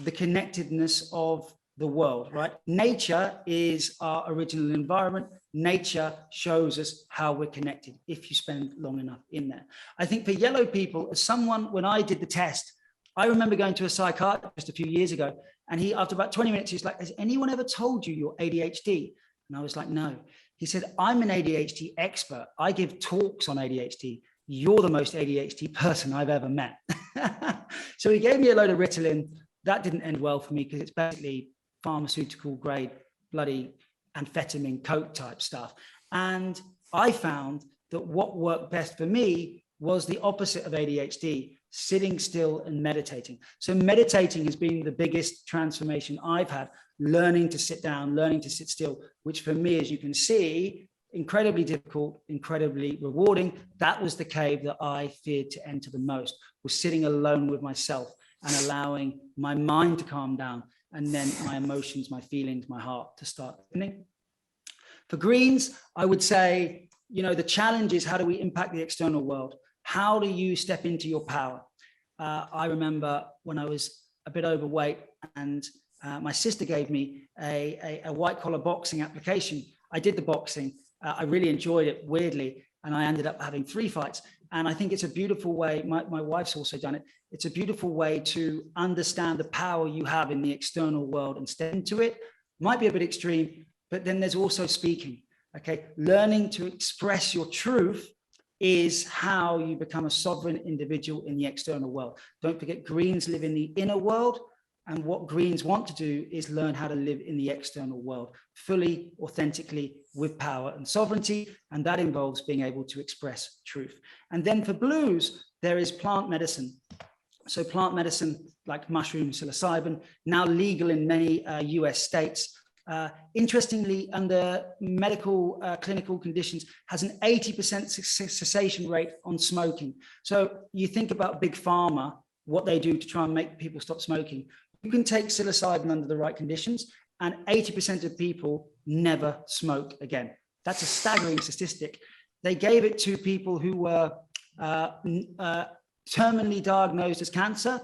the connectedness of the world, right? Nature is our original environment. Nature shows us how we're connected if you spend long enough in there. I think for yellow people, as someone, when I did the test, I remember going to a psychiatrist a few years ago, and he, after about 20 minutes, he's like, has anyone ever told you you're ADHD? And I was like, no. He said, I'm an ADHD expert. I give talks on ADHD. You're the most ADHD person I've ever met. So he gave me a load of Ritalin. That didn't end well for me, because it's basically pharmaceutical grade, bloody amphetamine, coke type stuff. And I found that what worked best for me was the opposite of ADHD, sitting still and meditating. So meditating has been the biggest transformation I've had, learning to sit down, learning to sit still, which for me, as you can see, incredibly difficult, incredibly rewarding. That was the cave that I feared to enter the most, was sitting alone with myself and allowing my mind to calm down, and then my emotions, my feelings, my heart to start happening. For greens, I would say, you know, the challenge is, how do we impact the external world? How do you step into your power? I remember when I was a bit overweight, and my sister gave me a white collar boxing application. I did the boxing. I really enjoyed it, weirdly, and I ended up having 3 fights. And I think it's a beautiful way, my wife's also done it, it's a beautiful way to understand the power you have in the external world and step into it. Might be a bit extreme, but then there's also speaking, okay? Learning to express your truth is how you become a sovereign individual in the external world. Don't forget, greens live in the inner world, and what greens want to do is learn how to live in the external world fully, authentically, with power and sovereignty, and that involves being able to express truth. And then for blues, there is plant medicine. So plant medicine, like mushroom psilocybin, now legal in many US states. interestingly, under medical clinical conditions, has an 80% cessation rate on smoking. So you think about Big Pharma, what they do to try and make people stop smoking. You can take psilocybin under the right conditions, and 80% of people never smoke again. That's a staggering statistic. They gave it to people who were terminally diagnosed as cancer,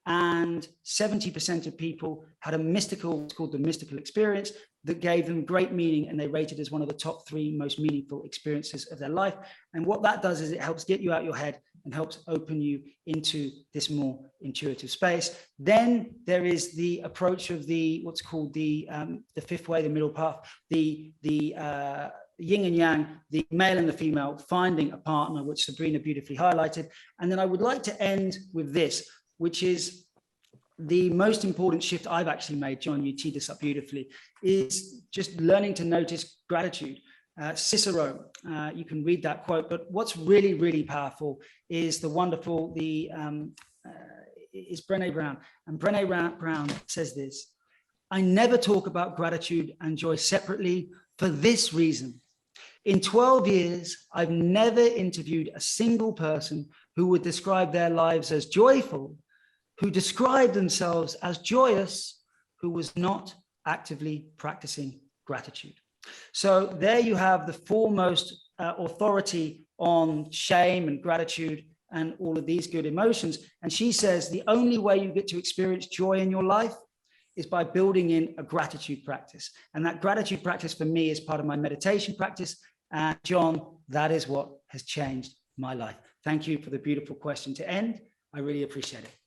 and 70% of people had a mystical, it's called the mystical experience, that gave them great meaning, and they rated as one of the top 3 most meaningful experiences of their life. And what that does is it helps get you out your head and helps open you into this more intuitive space. Then there is the approach of the what's called the 5th way, the middle path, the yin and yang, the male and the female, finding a partner, which Sabrina beautifully highlighted. And then I would like to end with this, which is the most important shift I've actually made. John, you teed this up beautifully, is just learning to notice gratitude. Cicero, you can read that quote, but what's really, really powerful is the wonderful, is Brené Brown. And Brené Brown says this: I never talk about gratitude and joy separately for this reason. In 12 years, I've never interviewed a single person who would describe their lives as joyful, who described themselves as joyous, who was not actively practicing gratitude. So there you have the foremost authority on shame and gratitude and all of these good emotions. And she says the only way you get to experience joy in your life is by building in a gratitude practice. And that gratitude practice for me is part of my meditation practice. And John, that is what has changed my life. Thank you for the beautiful question to end. I really appreciate it.